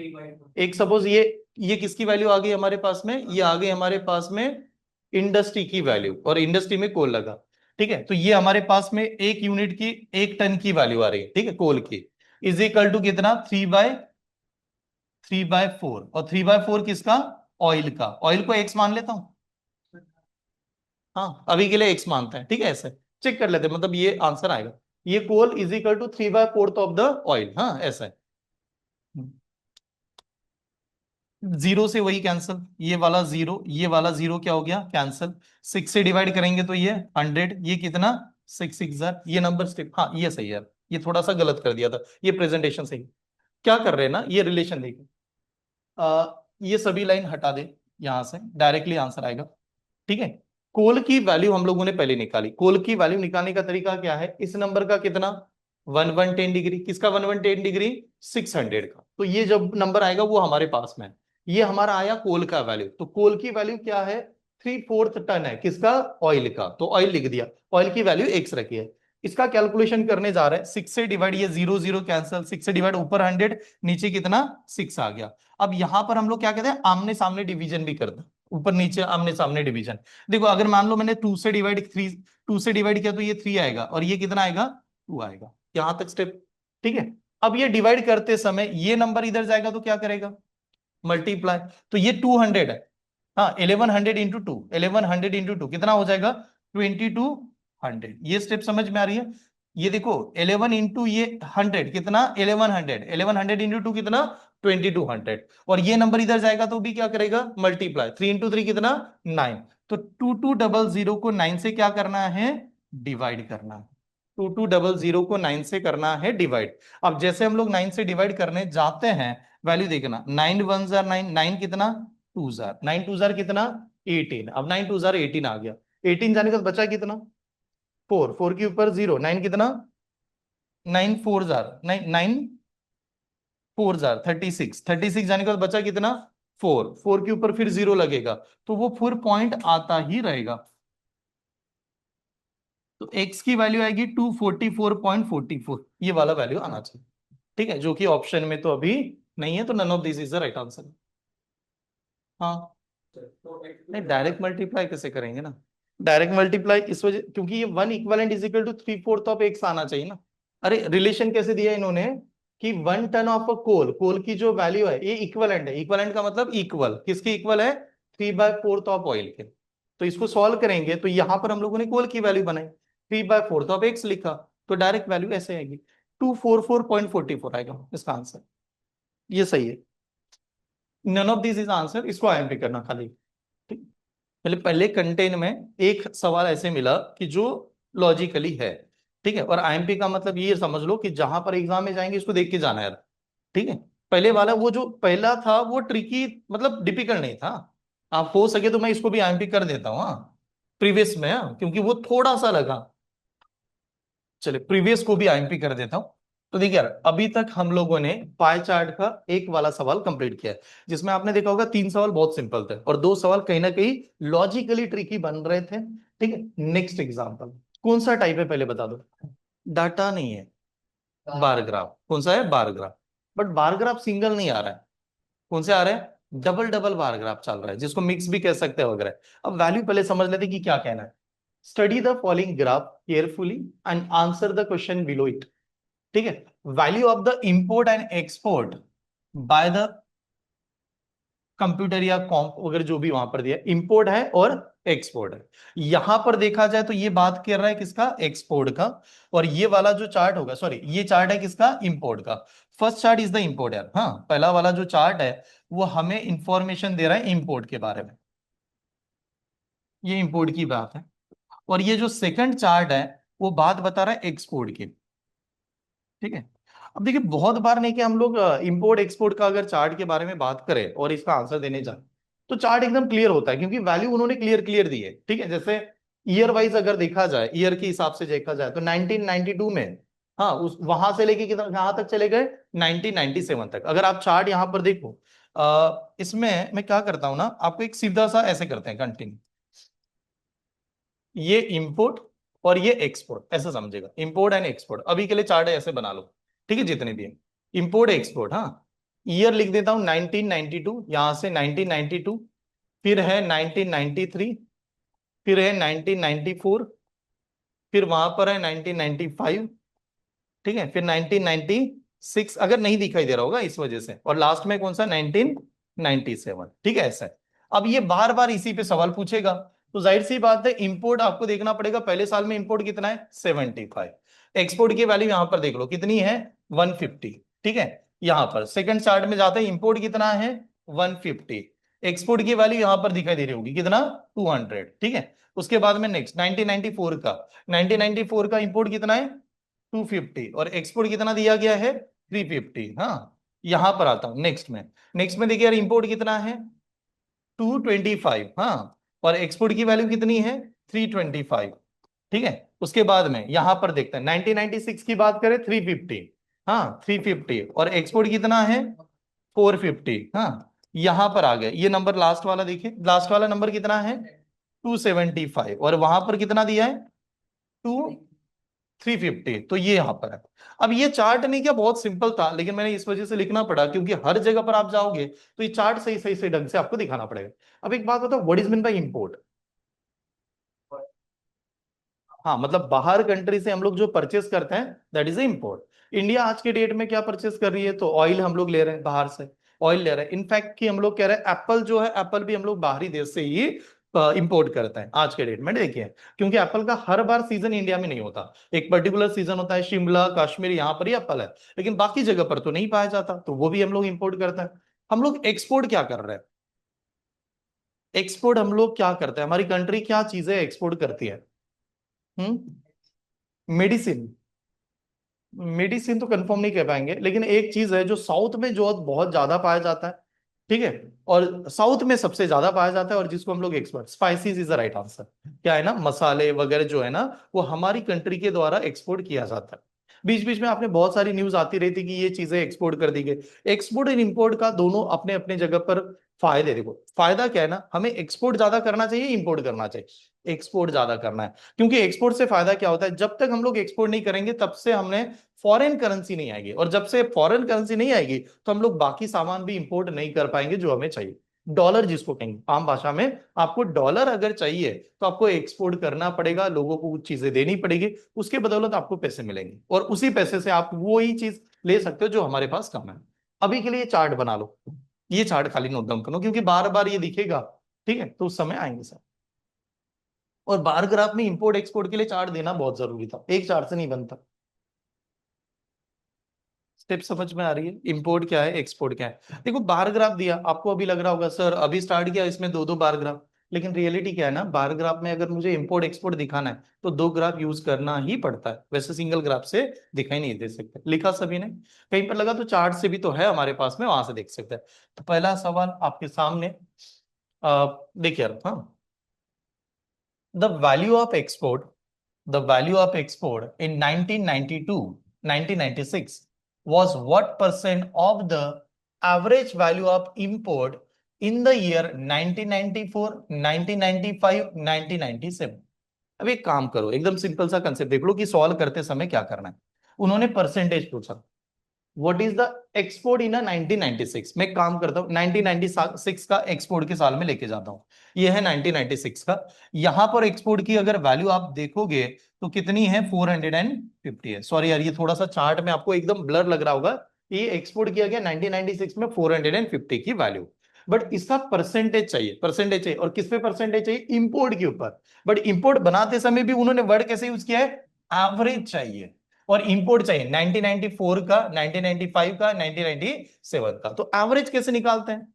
एक सपोज ये किसकी वैल्यू आ गई हमारे पास में? ये आ गई हमारे पास में इंडस्ट्री की वैल्यू, और इंडस्ट्री में कोल लगा। ठीक है, तो ये हमारे पास में 1 यूनिट की, 1 टन की वैल्यू आ रही है। ठीक है, कोल की इज इक्वल टू कितना? 3/4। और 3/4 किसका? ऑयल का। ऑयल को एक्स मान लेता हूं, हाँ अभी के लिए एक्स मानता है। ठीक है, ऐसे चेक कर लेते हैं, मतलब ये आंसर आएगा। ये coal is equal to 3/4 of the oil, हाँ ऐसा है। 0 से वही कैंसिल, ये वाला 0, ये वाला 0 क्या हो गया? कैंसिल। 6 से डिवाइड करेंगे तो ये 100, ये कितना? 6 6 ये नंबर स्टेप, हाँ ये सही है यार, ये थोड़ा सा गलत कर दिया था, ये प्रेजेंटेशन सही। क्या कर रहे हैं ना, ये रिलेशन देखो, ये सभी लाइन हटा दे, यहां से डायरेक्टली आंसर आएगा। ठीक है, कोल की वैल्यू हम लोगों ने पहले निकाली, कोल की वैल्यू निकालने का तरीका क्या है? इस नंबर का कितना? 1110 डिग्री, किसका 1110 डिग्री? 600 का। तो ये जब नंबर आएगा वो हमारे पास में है। ये हमारा आया कोल का वैल्यू, तो कोल की वैल्यू क्या है? 3/4 टन है, किसका? ऑयल का। तो ऑयल लिख दिया, ऑयल की वैल्यू एक्स रखी है। इसका कैलकुलेशन करने जा रहे हैं, 6 से डिवाइड, ये 0 0 कैंसिल, 6 से डिवाइड, ऊपर 100, नीचे कितना? 6 आ गया। अब यहां पर हम लोग क्या कहते हैं? आमने सामने डिवीजन भी करते हैं, ऊपर नीचे आमने सामने डिवीजन। देखो अगर मान लो मैंने 2 से डिवाइड 3, 2 से डिवाइड किया तो ये 3 आएगा, और ये कितना आएगा? 2 आएगा। यहां तक स्टेप ठीक है। अब ये डिवाइड करते समय ये नंबर इधर जाएगा तो क्या करेगा? मल्टीप्लाई। तो ये 200 है, हाँ 1100 इंटू टू, 1100 इंटू टू कितना हो जाएगा? 2200। ये स्टेप समझ में आ रही है? ये देखो 11 इंटू ये 100 कितना? 1100, 1100 इंटू टू कितना? 2200। और ये नंबर इधर जाएगा तो भी क्या करेगा? मल्टीप्लाई। 3 इंटू 3 कितना? 9। तो 2200 को 9 से क्या करना है? डिवाइड करना है। 2200 को 9 से करना है डिवाइड। अब जैसे हम लोग 9 से डिवाइड करने जाते हैं, वैल्यू देखना, 9 1 जार 9, 9 कितना? 2 जार, 9 2 जार कितना? 18। अब 9 2 जार 18 आ गया, 18 जाने का बचा कितना? 4, 4 के ऊपर 0, 9 कितना? 9 4 जार 9, 9 4 जार 36, 36 जाने के बाद बचा कितना, 4, 4 के ऊपर फिर 0 लगेगा, तो वो 4 पॉइंट आता ही रहेगा। तो x की वैल्यू आएगी 244.44, ये वाला वैल्यू आना चाहिए। ठीक है, जो कि ऑप्शन में तो अभी नहीं है, तो none of this is the right answer. हाँ, नहीं डायरेक्ट मल्टीप्लाई कैसे करेंगे ना, डायरेक्ट मल्टीप्लाई इस वजह, क्योंकि ये 1 equivalent is equal to 3/4 of x आना चाहिए ना। अरे रिलेशन कैसे दिया इन्होंने, कि 1 टन ऑफ अ कोल, कोल की जो वैल्यू है ये इक्वलेंट है, इक्वलेंट का मतलब इक्वल, किसके इक्वल है, 3/4 ऑफ ऑयल के। तो इसको सॉल्व करेंगे तो यहां पर हम लोगों ने कोल की वैल्यू बनाई, 3/4 ऑफ एक्स लिखा, तो डायरेक्ट वैल्यू ऐसे आएगी, 244.44 आएगा इसका आंसर। ये सही है, none of this is answer, इसको आईएमपी करना खाली। ठीक, पहले पहले कंटेन में एक सवाल ऐसे मिला कि जो लॉजिकली है। ठीक है, और आईएमपी का मतलब ये समझ लो कि जहां पर एग्जाम में जाएंगे इसको देख के जाना है। ठीक है, पहले वाला वो जो पहला था वो ट्रिकी, मतलब डिफिकल्ट नहीं था। आप हो सके तो मैं इसको भी आईएमपी कर देता हूँ, हाँ प्रीवियस में, हाँ क्योंकि वो थोड़ा सा लगा। चलिए प्रीवियस को भी आईएमपी कर देता हूं। तो देखिए यार, अभी तक हम लोगों ने पाई चार्ट का एक वाला सवाल कंप्लीट किया है, जिसमें आपने देखा होगा 3 सवाल बहुत सिंपल थे और 2 सवाल कहीं ना कहीं लॉजिकली ट्रिकी बन रहे थे। ठीक है, नेक्स्ट एग्जांपल कौन सा टाइप है पहले बता दो। डाटा नहीं है, बार ग्राफ, कौन सा है, bar graph. But bar graph single नहीं आ रहा है, कौन से आ रहे हैं, डबल डबल बार ग्राफ चल रहा है, जिसको मिक्स भी कह सकते हैं वगैरह। अब वैल्यू पहले समझ लेते कि क्या कहना है। Study the following graph carefully and answer the question below it. ठीक है, value of the import and export by the computer या कॉम्प वगैरह जो भी वहां पर दिया, इंपोर्ट है और एक्सपोर्ट है। यहां पर देखा जाए तो ये बात कर रहा है किसका, एक्सपोर्ट का। और ये वाला जो चार्ट होगा, सॉरी ये चार्ट है किसका, इंपोर्ट का। First chart is the import यार, हाँ पहला वाला जो चार्ट है वो हमें इंफॉर्मेशन दे रहा है इंपोर्ट के बारे में, ये इंपोर्ट की बात है। और ये जो सेकंड चार्ट है वो बात बता रहा है एक्सपोर्ट की। ठीक है, अब देखिए बहुत बार नहीं कि हम लोग इंपोर्ट एक्सपोर्ट का अगर चार्ट के बारे में बात करें और इसका आंसर देने जाए तो चार्ट एकदम क्लियर होता है, क्योंकि वैल्यू उन्होंने क्लियर क्लियर दी है। ठीक है, जैसे ईयर वाइज अगर देखा जाए, ईयर के हिसाब से देखा जाए तो 1992 में, हाँ उस वहां से लेके कितना कहाँ तक चले गए, 1997 तक। अगर आप चार्ट यहाँ पर देखो, इसमें मैं क्या करता हूं ना, आपको एक सीधा सा ऐसे करते हैं कंटिन्यू, ये इंपोर्ट और ये एक्सपोर्ट, ऐसा समझेगा, इंपोर्ट एंड एक्सपोर्ट अभी के लिए चार्ट है ऐसे बना लो। ठीक है, जितने भी हैं इंपोर्ट एक्सपोर्ट, हाँ ईयर लिख देता हूं 1992, यहां से 1992, फिर है 1993, फिर है 1994, फिर वहां पर है 1995। ठीक है, फिर 1996, अगर नहीं दिखाई दे रहा होगा इस वजह से, और लास्ट में कौन सा 1997। ठीक है, ऐसा है। अब ये बार बार इसी पे सवाल पूछेगा, तो जाहिर सी बात है इंपोर्ट आपको देखना पड़ेगा, पहले साल में इंपोर्ट कितना है 75, एक्सपोर्ट की वैल्यू यहां पर देख लो कितनी है 150। ठीक है, यहां पर सेकंड चार्ट में जाते हैं, इंपोर्ट कितना है 150, एक्सपोर्ट की वैल्यू यहां पर दिखाई दे रही होगी कितना 200। ठीक है, उसके बाद में नेक्स्ट 1994 का, 1994 का इंपोर्ट कितना है 250 और एक्सपोर्ट कितना दिया गया है 350। हाँ, यहां पर आता हूं नेक्स्ट में, नेक्स्ट में देखिए यार इंपोर्ट कितना है 225, हाँ और एक्सपोर्ट की वैल्यू कितनी है 325। ठीक है, उसके बाद में यहां पर देखते हैं 1996 की बात करें 350, हाँ 350 और एक्सपोर्ट कितना है 450। हाँ, यहां पर आ गए ये नंबर, लास्ट वाला देखिए, लास्ट वाला नंबर कितना है 275 और वहां पर कितना दिया है 350, तो ये यहां पर है। अब ये चार्ट नहीं क्या बहुत सिंपल था, लेकिन मैंने इस वजह से लिखना पड़ा क्योंकि हर जगह पर आप जाओगे तो ये चार्ट सही सही सही ढंग से आपको दिखाना पड़ेगा। अब एक बात बताओ, what is mean by import. हाँ मतलब बाहर कंट्री से हम लोग जो परचेस करते हैं दैट इज इंपोर्ट। इंडिया आज के डेट में क्या परचेस कर रही है, तो ऑयल हम लोग ले रहे हैं बाहर से, ऑयल ले रहे हैं। इनफैक्ट कि हम लोग कह रहे हैं एप्पल जो है, एप्पल भी हम लोग बाहरी देश से ही इंपोर्ट करते हैं आज के डेट में, देखिए। क्योंकि एप्पल का हर बार सीजन इंडिया में नहीं होता, एक पर्टिकुलर सीजन होता है, शिमला कश्मीर यहाँ पर ही एप्पल है, लेकिन बाकी जगह पर तो नहीं पाया जाता, तो वो भी हम लोग इंपोर्ट करते हैं। हम लोग एक्सपोर्ट क्या कर रहे हैं, एक्सपोर्ट हम लोग क्या करते हैं, हमारी कंट्री क्या चीजें एक्सपोर्ट करती है, मेडिसिन। मेडिसिन तो कंफर्म नहीं कह पाएंगे, लेकिन एक चीज है जो साउथ में जो बहुत ज्यादा पाया जाता है। ठीक है, और साउथ में सबसे ज्यादा पाया जाता है और जिसको हम लोग export, spices is the right answer. क्या है ना, मसाले वगैरह जो है ना वो हमारी कंट्री के द्वारा एक्सपोर्ट किया जाता है। बीच बीच में आपने बहुत सारी न्यूज आती रहती कि ये चीजें एक्सपोर्ट कर दी गई। एक्सपोर्ट और इंपोर्ट का दोनों अपने अपने जगह पर फायदे। देखो फायदा क्या है ना, हमें एक्सपोर्ट ज्यादा करना चाहिए, इंपोर्ट करना चाहिए। एक्सपोर्ट ज्यादा करना है, क्योंकि एक्सपोर्ट से फायदा क्या होता है, जब तक हम लोग एक्सपोर्ट नहीं करेंगे तब से हमने फॉरेन करेंसी नहीं आएगी, और जब से फॉरेन करेंसी नहीं आएगी तो हम लोग बाकी सामान भी इंपोर्ट नहीं कर पाएंगे जो हमें चाहिए। डॉलर जिसको कहेंगे आम भाषा में, आपको डॉलर अगर चाहिए तो आपको एक्सपोर्ट करना पड़ेगा, लोगों को कुछ चीजें देनी पड़ेगी, उसके बदौलत आपको पैसे मिलेंगे, और उसी पैसे से आप वो ही चीज ले सकते हो जो हमारे पास कम है। अभी के लिए चार्ट बना लो, ये चार्ट खाली नोट डाउन करो, क्योंकि बार बार ये दिखेगा, ठीक है, तो उस समय आएंगे सर। और बार ग्राफ में इंपोर्ट एक्सपोर्ट के लिए चार्ट देना बहुत जरूरी था, एक चार्ट से नहीं बनता। स्टेप समझ में आ रही है, इंपोर्ट क्या है एक्सपोर्ट क्या है। देखो बार ग्राफ दिया, आपको अभी लग रहा होगा सर अभी स्टार्ट किया इसमें दो दो बार ग्राफ, लेकिन रियलिटी क्या है ना, बार ग्राफ में अगर मुझे इंपोर्ट एक्सपोर्ट दिखाना है तो दो ग्राफ यूज करना ही पड़ता है, वैसे सिंगल ग्राफ से दिखाई नहीं दे सकते। लिखा सभी ने, कहीं पर लगा तो चार्ट से भी तो है हमारे पास में, वहां से देख सकते हैं। तो पहला सवाल आपके सामने देखिए, हाँ, the value of export, the value of export in 1992 1996 was what percent of the average value of import in the year 1994 1995 1997। अब एक काम करो, एकदम सिंपल सा कंसेप्ट देख लो कि सॉल्व करते समय क्या करना है। उन्होंने परसेंटेज पूछा, व्हाट इज द एक्सपोर्ट इन 1996। मैं काम करता हूं 1996 का एक्सपोर्ट के साल में लेके जाता हूं, ये है 1996 का। यहां पर एक्सपोर्ट की अगर वैल्यू आप देखोगे तो कितनी है, 450 है। सॉरी यार, ये थोड़ा सा चार्ट में आपको एकदम ब्लर लग रहा होगा, ये एक्सपोर्ट किया गया 1996 में 450 की वैल्यू। बट इसका परसेंटेज चाहिए, परसेंटेज चाहिए, और किस पे परसेंटेज चाहिए, इंपोर्ट के ऊपर। बट इंपोर्ट बनाते समय भी उन्होंने वर्ड कैसे यूज किया है, एवरेज चाहिए, और इंपोर्ट चाहिए 1994 का, 1995 का, 1997 का। तो एवरेज कैसे निकालते हैं,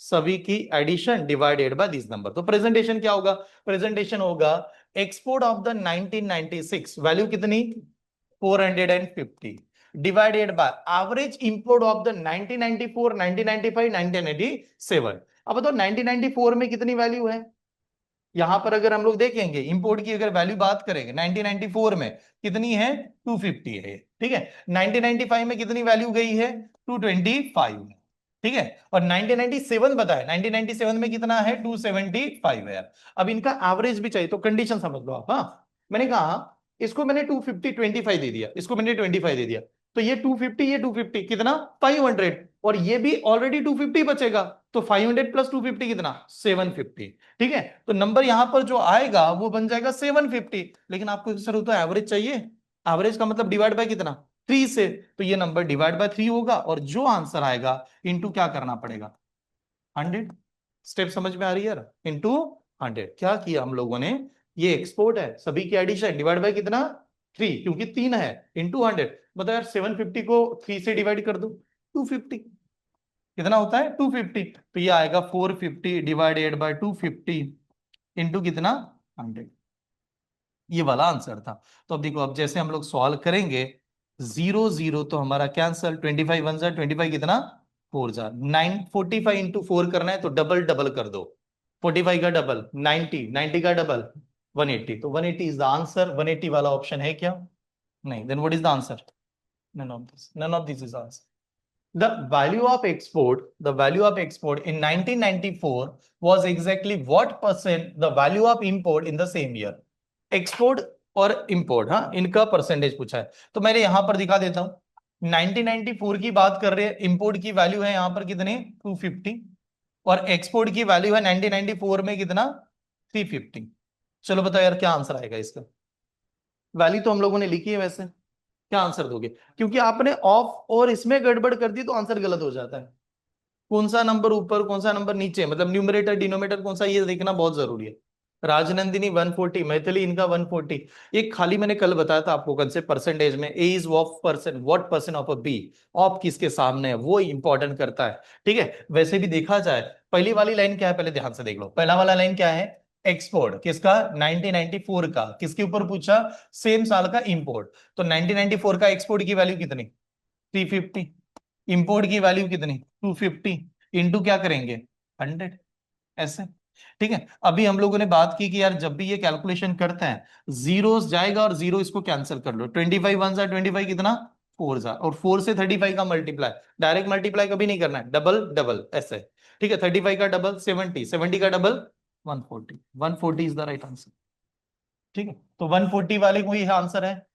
सभी की addition divided by this number. तो प्रेजेंटेशन क्या होगा, प्रेजेंटेशन होगा एक्सपोर्ट ऑफ द 1996 वैल्यू कितनी, 450 divided by average import of the 1994 1995 1997। अब बताओ 1994 में कितनी वैल्यू है, यहां पर अगर हम लोग देखेंगे इंपोर्ट की अगर वैल्यू बात करेंगे 1994 में कितनी है, 250 है, ठीक है। 1995 में कितनी वैल्यू गई है, 225 है, ठीक है। और 1997 बताया, 1997 में कितना है, 275 है। अब इनका एवरेज भी चाहिए, तो कंडीशन समझ लो आप। हाँ, मैंने कहा इसको मैंने 250 25 दे दिया, इसको मैंने 25 दे दिया, तो ये 250, ये 250 कितना 500, और ये भी ऑलरेडी 250 बचेगा, तो 500 प्लस 250 कितना 750, ठीक है। तो नंबर यहां पर जो आएगा वो बन जाएगा 750। लेकिन आपको सर तो एवरेज चाहिए, एवरेज का मतलब डिवाइड बाय कितना, 3 से, तो ये नंबर डिवाइड बाय 3 होगा, और जो आंसर आएगा इनटू क्या करना पड़ेगा, 100। स्टेप समझ में आ रही है यार, इनटू 100 क्या किया हम लोगों ने, ये एक्सपोर्ट है, सभी की एडिशन डिवाइड बाय कितना 3, क्योंकि 3 है, इंटू 100। बताओ यार 750 को 3 से डिवाइड कर दो, 250 कितना होता है, 250। तो ये आएगा 450 डिवाइडेड बाय 250 इंटू कितना 100, ये वाला आंसर था। तो अब देखो, अब जैसे हम लोग सॉल्व करेंगे, 0 0 तो हमारा कैंसल, 25 1 जार 25 कितना 4 जार 9, 45 इंटू 4 करना है तो डबल डबल कर दो, 45 का डबल 90, 90 का डबल 180, तो 180 इज द आंसर। 180 वाला ऑप्शन है क्या, नहीं, then what is the answer, none of this is answer. The value of export, the value of export in 1994 was exactly what percent the value of import in the same year? Export और import, हाँ, इनका percentage पूछा है, तो मैंने यहां पर दिखा देता हूं। 1994 की बात कर रहे हैं, इंपोर्ट की वैल्यू है यहां पर कितनी 250, और एक्सपोर्ट की वैल्यू है 1994 में कितना 350। चलो बताओ यार क्या आंसर आएगा इसका, वैल्यू तो हम लोगों ने लिखी है वैसे, क्या आंसर दोगे, क्योंकि आपने ऑफ और इसमें गड़बड़ कर दी तो आंसर गलत हो जाता है। कौन सा नंबर ऊपर कौन सा नंबर नीचे, मतलब न्यूमरेटर डिनोमिनेटर कौन सा, ये देखना बहुत जरूरी है। राजनंदिनी 140, मैथिली इनका 140। ये खाली मैंने कल बताया था आपको कंसेप्ट परसेंटेज में, A is of person, what person of a B, of किसके सामने है वो इंपॉर्टेंट करता है, ठीक है। वैसे भी देखा जाए, पहली वाली लाइन क्या है, पहले ध्यान से देख लो, पहला वाला लाइन क्या है, एक्सपोर्ट किसका 1994 का, किसके ऊपर पूछा, सेम साल का इंपोर्ट। तो 1994 का एक्सपोर्ट की वैल्यू कितनी 350, इंपोर्ट की वैल्यू कितनी 250, इंटू क्या करेंगे 100, ऐसे। ठीक है, अभी हम लोगों ने बात की कि यार जब भी ये कैलकुलेशन करते हैं जीरोस जाएगा और जीरो इसको कैंसिल कर लो, 25 वन जा 25 कितना 4 जा, और 4 से 35 का मल्टीप्लाई, डायरेक्ट मल्टीप्लाई कभी नहीं करना है, डबल डबल ऐसे। ठीक है, 35 का डबल 70, 70 का double 140, 140 is the right answer. ठीक है, तो 140 वाले कोई आंसर है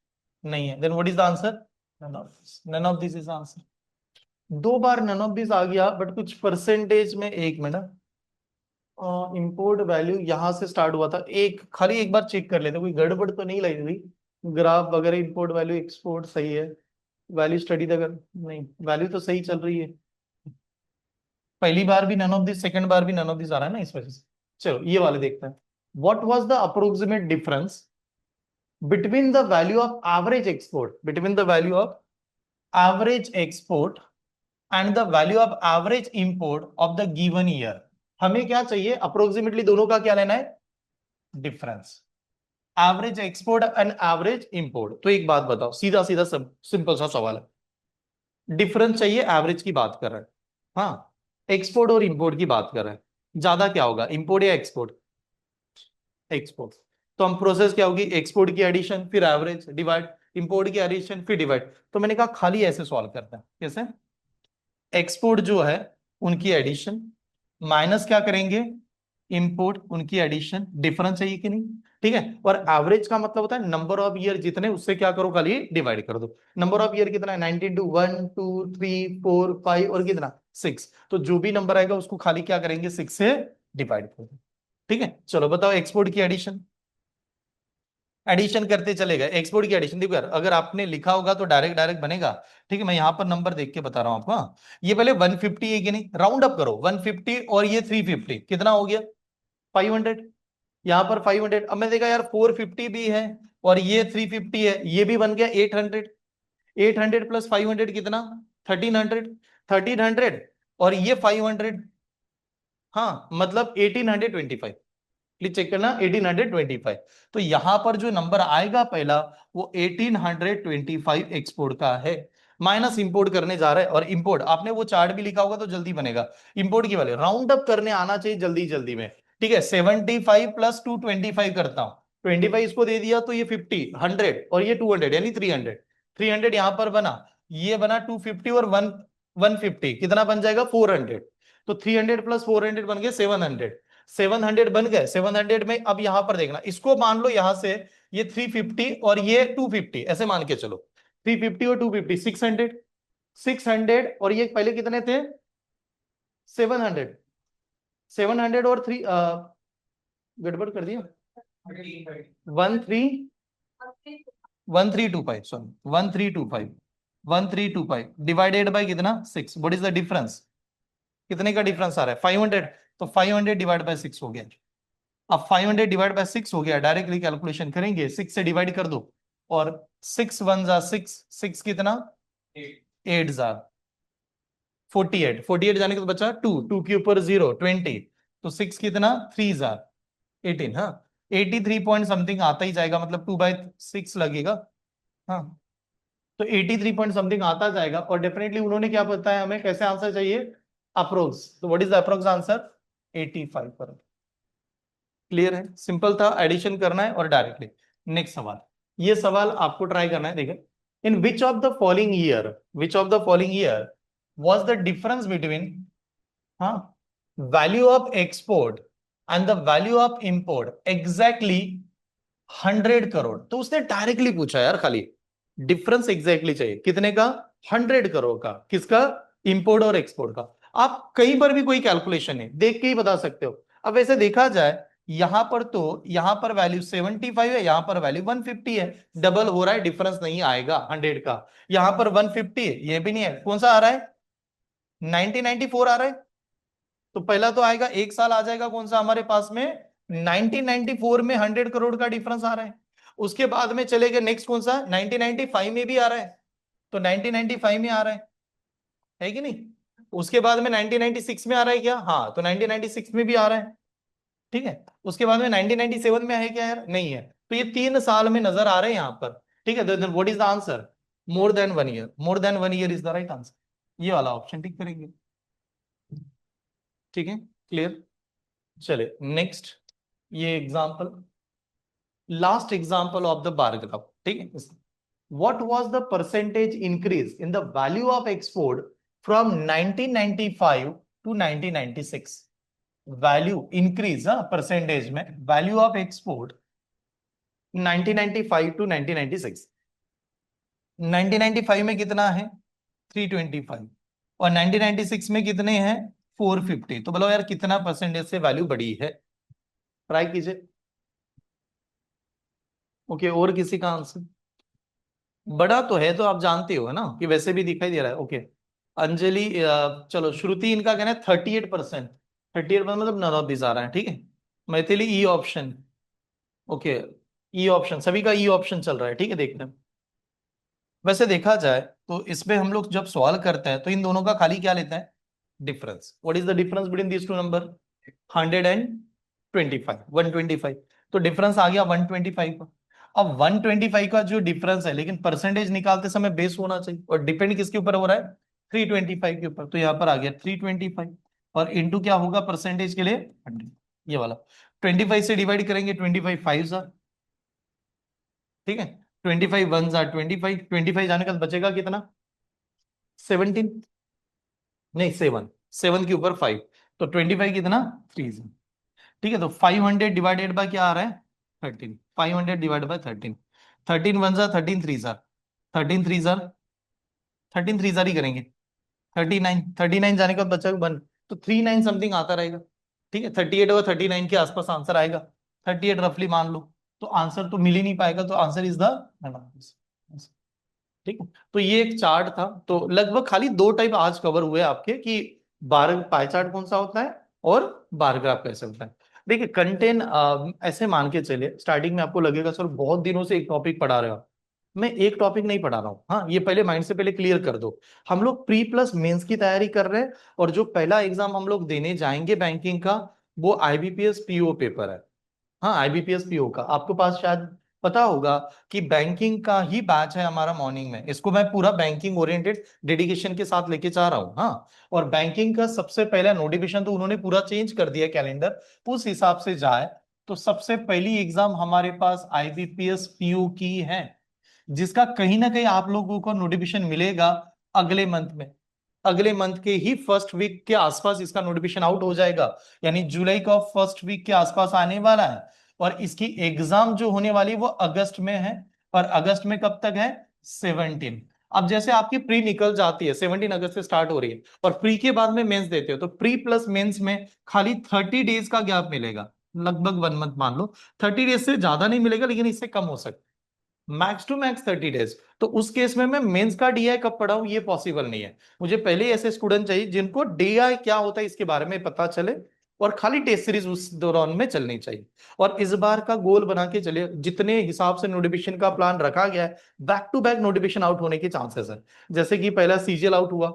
नहीं है, then what is the answer, none of this is answer. दो बार नन ऑफ दिस आ गया, बट कुछ परसेंटेज में, एक मिनट, इंपोर्ट वैल्यू यहां से स्टार्ट हुआ था, एक खाली एक बार चेक कर लेते, कोई गड़बड़ तो नहीं लगी हुई, ग्राफ वगैरह, इंपोर्ट वैल्यू एक्सपोर्ट सही है, वैल्यू स्टडी अगर नहीं, वैल्यू तो सही चल रही है, पहली बार भी नन ऑफ दिस, सेकंड बार भी नन ऑफ दिस आ रहा है ना, इस वजह से। चलो ये वाले देखते हैं, what was the approximate difference between the value of average export, between the value of average export and the value of average import of the given year. हमें क्या चाहिए, अप्रोक्सीमेटली दोनों का क्या लेना है, difference, average export and average import. तो एक बात बताओ, सीधा सीधा सब सिंपल सा सवाल है, डिफरेंस चाहिए, एवरेज की बात कर रहे हैं, हाँ, एक्सपोर्ट और इंपोर्ट की बात कर रहे हैं, ज्यादा क्या होगा, इंपोर्ट या एक्सपोर्ट, एक्सपोर्ट। तो हम प्रोसेस क्या होगी, एक्सपोर्ट की एडिशन फिर एवरेज डिवाइड, इंपोर्ट की एडिशन फिर डिवाइड। तो मैंने कहा खाली ऐसे सॉल्व करते हैं, कैसे, एक्सपोर्ट जो है उनकी एडिशन माइनस क्या करेंगे, इंपोर्ट उनकी एडिशन, डिफरेंस चाहिए कि नहीं, ठीक है, और एवरेज का मतलब होता है नंबर ऑफ ईयर जितने, उससे क्या करो, खाली डिवाइड कर दो। नंबर ऑफ ईयर कितना है, 92, 1 2 3 4 5 और कितना 6, तो जो भी नंबर आएगा उसको खाली क्या करेंगे, 6 से डिवाइड कर दो। ठीक है, चलो बताओ एक्सपोर्ट की एडिशन, एडिशन करते चले गए, एक्सपोर्ट की एडिशन देखो यार, अगर आपने लिखा होगा तो डायरेक्ट डायरेक्ट बनेगा। ठीक है, मैं यहां पर नंबर देख के बता रहा हूं आपको, हाँ। ये पहले 150 है कि नहीं, राउंड अप करो, 150 और ये 350 कितना हो गया, 500। यहां पर 500, अब मैं देखा यार 450 भी है और ये 350 है, ये भी बन गया 800, 800 प्लस 500 कितना, 1300, 1300 और ये 500, हाँ मतलब 1825, प्लीज चेक करना 1825। तो यहां पर जो नंबर आएगा पहला वो 1825 एक्सपोर्ट का है, माइनस इंपोर्ट करने जा रहा है, और इंपोर्ट आपने वो चार्ट भी लिखा होगा तो जल्दी बनेगा, इंपोर्ट की वाले राउंड अप करने आना चाहिए जल्दी जल्दी में। ठीक है, 75 प्लस 225 करता हूं, 25 इसको दे दिया तो ये 50, 100 और ये 200 यानी 300, 300 यहां पर बना, ये बना 250 और 150 कितना बन जाएगा 400, तो 300 प्लस 400 बन गए 700, 700 बन गए, 700 में अब यहां पर देखना, इसको मान लो यहां से ये 350 और ये 250 ऐसे मान के चलो, 350 और 250 600, 600 और ये पहले कितने थे 700, 700 और 3 गड़बड़ कर दिया, 1325, सॉरी 1325, 1325 डिवाइडेड बाय कितना 6, व्हाट इज द डिफरेंस, कितने का डिफरेंस आ रहा है 500, तो 500 डिवाइड बाय 6 हो गया। अब 500 डिवाइड बाय 6 हो गया, डायरेक्टली कैलकुलेशन करेंगे, 6 से डिवाइड कर दो, और 6 1 जा 6, 6 कितना 8 जा 48, 48 जाने के तो बचा 2, 2 के ऊपर 0 20, तो 6 कितना 3 जा 18, हाँ 83 पॉइंट समथिंग आता ही जाएगा, मतलब 2/6 लगेगा, हाँ, तो 83 पॉइंट समथिंग आता जाएगा, और डेफिनेटली उन्होंने क्या बताया हमें, कैसे आंसर चाहिए, अप्रोक्स, तो what is the approx answer 85 पर। क्लियर है, सिंपल था, एडिशन करना है और डायरेक्टली। नेक्स्ट सवाल, ये सवाल आपको ट्राई करना है, देखिए, in which of the following year, which of the following year was the difference between, हाँ, value of export and the value of import exactly 100 crore. तो उसने डायरेक्टली पूछा यार, खाली डिफरेंस एग्जैक्टली चाहिए, कितने का 100 करोड़ का, किसका, इंपोर्ट और एक्सपोर्ट का। आप कहीं पर भी कोई कैलकुलेशन है देख के ही बता सकते हो। अब वैसे देखा जाए यहां पर, तो यहां पर वैल्यू 75 है, यहां पर वैल्यू 150 है, डबल हो रहा है, डिफरेंस नहीं आएगा 100 का। यहां पर 150 है, ये भी नहीं है, कौन सा आ रहा है 1994 आ रहा है, तो पहला तो आएगा एक साल आ जाएगा कौन सा हमारे पास में 1994 में 100 करोड़ का डिफरेंस आ रहा है। उसके बाद में चले गए नेक्स्ट कौन सा 1995 में भी आ रहा है, तो 1995 में आ रहा है कि नहीं। उसके बाद में 1996 में आ रहा है क्या, हाँ, तो 1996 में भी आ रहा है, ठीक है। उसके बाद में 1997 में है क्या यार, नहीं है, तो ये 3 साल में नजर आ रहे हैं यहाँ पर। ठीक है, तो what is the answer, more than 1 year, more than 1 year is the right answer, ये वाला ऑप्शन टिक करेंगे। ठीक है, क्लियर। चले नेक्स्ट, ये example, last example of the bar graph, ठीक है। What was the percentage increase in the value of export from 1995 to 1996? Value increase, हाँ, परसेंटेज में वैल्यू ऑफ एक्सपोर्ट 1995 टू 1996। 1995 में कितना है 325 और 1996 में कितने हैं 450। तो बोलो यार कितना परसेंटेज से वैल्यू बढ़ी है, ट्राई कीजिए। ओके, और किसी का आंसर? बड़ा तो है तो आप जानते हो है ना कि वैसे भी दिखाई दे रहा है। ओके, अंजलि, चलो श्रुति, इनका कहना है 38%। 38% मतलब नन ऑफ दिस आ रहा है, ठीक है। Maithili E option, okay, E option, सभी का ई ऑप्शन चल रहा है, ठीक है। देखते हैं, वैसे देखा जाए तो इसमें हम लोग जब सॉल्व करते हैं तो इन दोनों का खाली क्या लेते हैं, difference. What is the difference between these two number? 125, 125। तो डिफरेंस आ गया 125 का। अब 125 का जो डिफरेंस है, लेकिन परसेंटेज निकालते समय बेस होना चाहिए, और डिपेंड किसके ऊपर हो रहा है 325 के ऊपर। तो यहाँ पर आ गया 325 और इंटू क्या होगा परसेंटेज के लिए 100, ये वाला 25 से डिवाइड करेंगे, 25 5 जा, ठीक है। 25 1 जा 25, 25 जाने का बचेगा कितना 17, नहीं 7, 7 के ऊपर 5, तो 25 कितना 3, ठीक है। तो 500 डिवाइडेड बाय क्या आ रहा है 13, 500 डिवाइडेड बाय 13, 13 1 जा 13 3 जा 13 3 जा 13 3 जा ही करेंगे 39, 39 जाने का बचा 1, तो 39 समथिंग आता रहेगा, ठीक है। 38 और 39 के आसपास आंसर आएगा, 38 रफली मान लो। तो आंसर तो मिल ही नहीं पाएगा, तो आंसर इज द, ठीक है। तो ये एक चार्ट था, तो लगभग खाली दो टाइप आज कवर हुए आपके कि बार पाई चार्ट कौन सा होता है और बार ग्राफ कैसे होता है। देखिए कंटेंट ऐसे मान के चलिए, स्टार्टिंग में आपको लगेगा सर बहुत दिनों से एक टॉपिक पढ़ा रहे हो आप। मैं एक टॉपिक नहीं पढ़ा रहा हूँ, हाँ, ये पहले माइंड से पहले क्लियर कर दो। हम लोग प्री प्लस मेंस की तैयारी कर रहे हैं, और जो पहला एग्जाम हम लोग देने जाएंगे बैंकिंग का, वो आईबीपीएस पीओ पेपर है। हाँ, आईबीपीएस पीओ का आपको पास शायद पता होगा कि बैंकिंग का ही बैच है हमारा मॉर्निंग में। इसको मैं पूरा बैंकिंग ओरिएंटेड डेडिकेशन के साथ लेके जा रहा हूँ, हाँ। और बैंकिंग का सबसे पहला नोटिफिकेशन तो उन्होंने पूरा चेंज कर दिया कैलेंडर, उस हिसाब से जाए तो सबसे पहली एग्जाम हमारे पास आईबीपीएस पीओ की है, जिसका कहीं ना कहीं आप लोगों को नोटिफिकेशन मिलेगा अगले मंथ में। अगले मंथ के ही फर्स्ट वीक के आसपास इसका नोटिफिकेशन आउट हो जाएगा, यानी जुलाई का फर्स्ट वीक के आसपास आने वाला है। और इसकी एग्जाम जो होने वाली है वो अगस्त में है, और अगस्त में कब तक है 17। अब जैसे आपकी प्री निकल जाती है 17 अगस्त से स्टार्ट हो रही है, और प्री के बाद में मेंस देते हो, तो प्री प्लस मेंस में खाली 30 डेज का गैप मिलेगा, लगभग 1 मंथ मान लो। 30 डेज से ज्यादा नहीं मिलेगा, लेकिन इससे कम हो सकता है, मैक्स टू मैक्स 30 डेज। तो उस केस में मैं मेंस का डीआई कब पढ़ाऊं ये पॉसिबल नहीं है। मुझे पहले ही ऐसे स्टूडेंट चाहिए जिनको डीआई क्या होता है इसके बारे में पता चले, और खाली टेस्ट सीरीज उस दौरान में चलनी चाहिए। और इस बार का गोल बना के चले, जितने हिसाब से नोटिफिकेशन का प्लान रखा गया है, back to back notification out होने के चांसेस है। जैसे कि पहला सीजीएल आउट हुआ,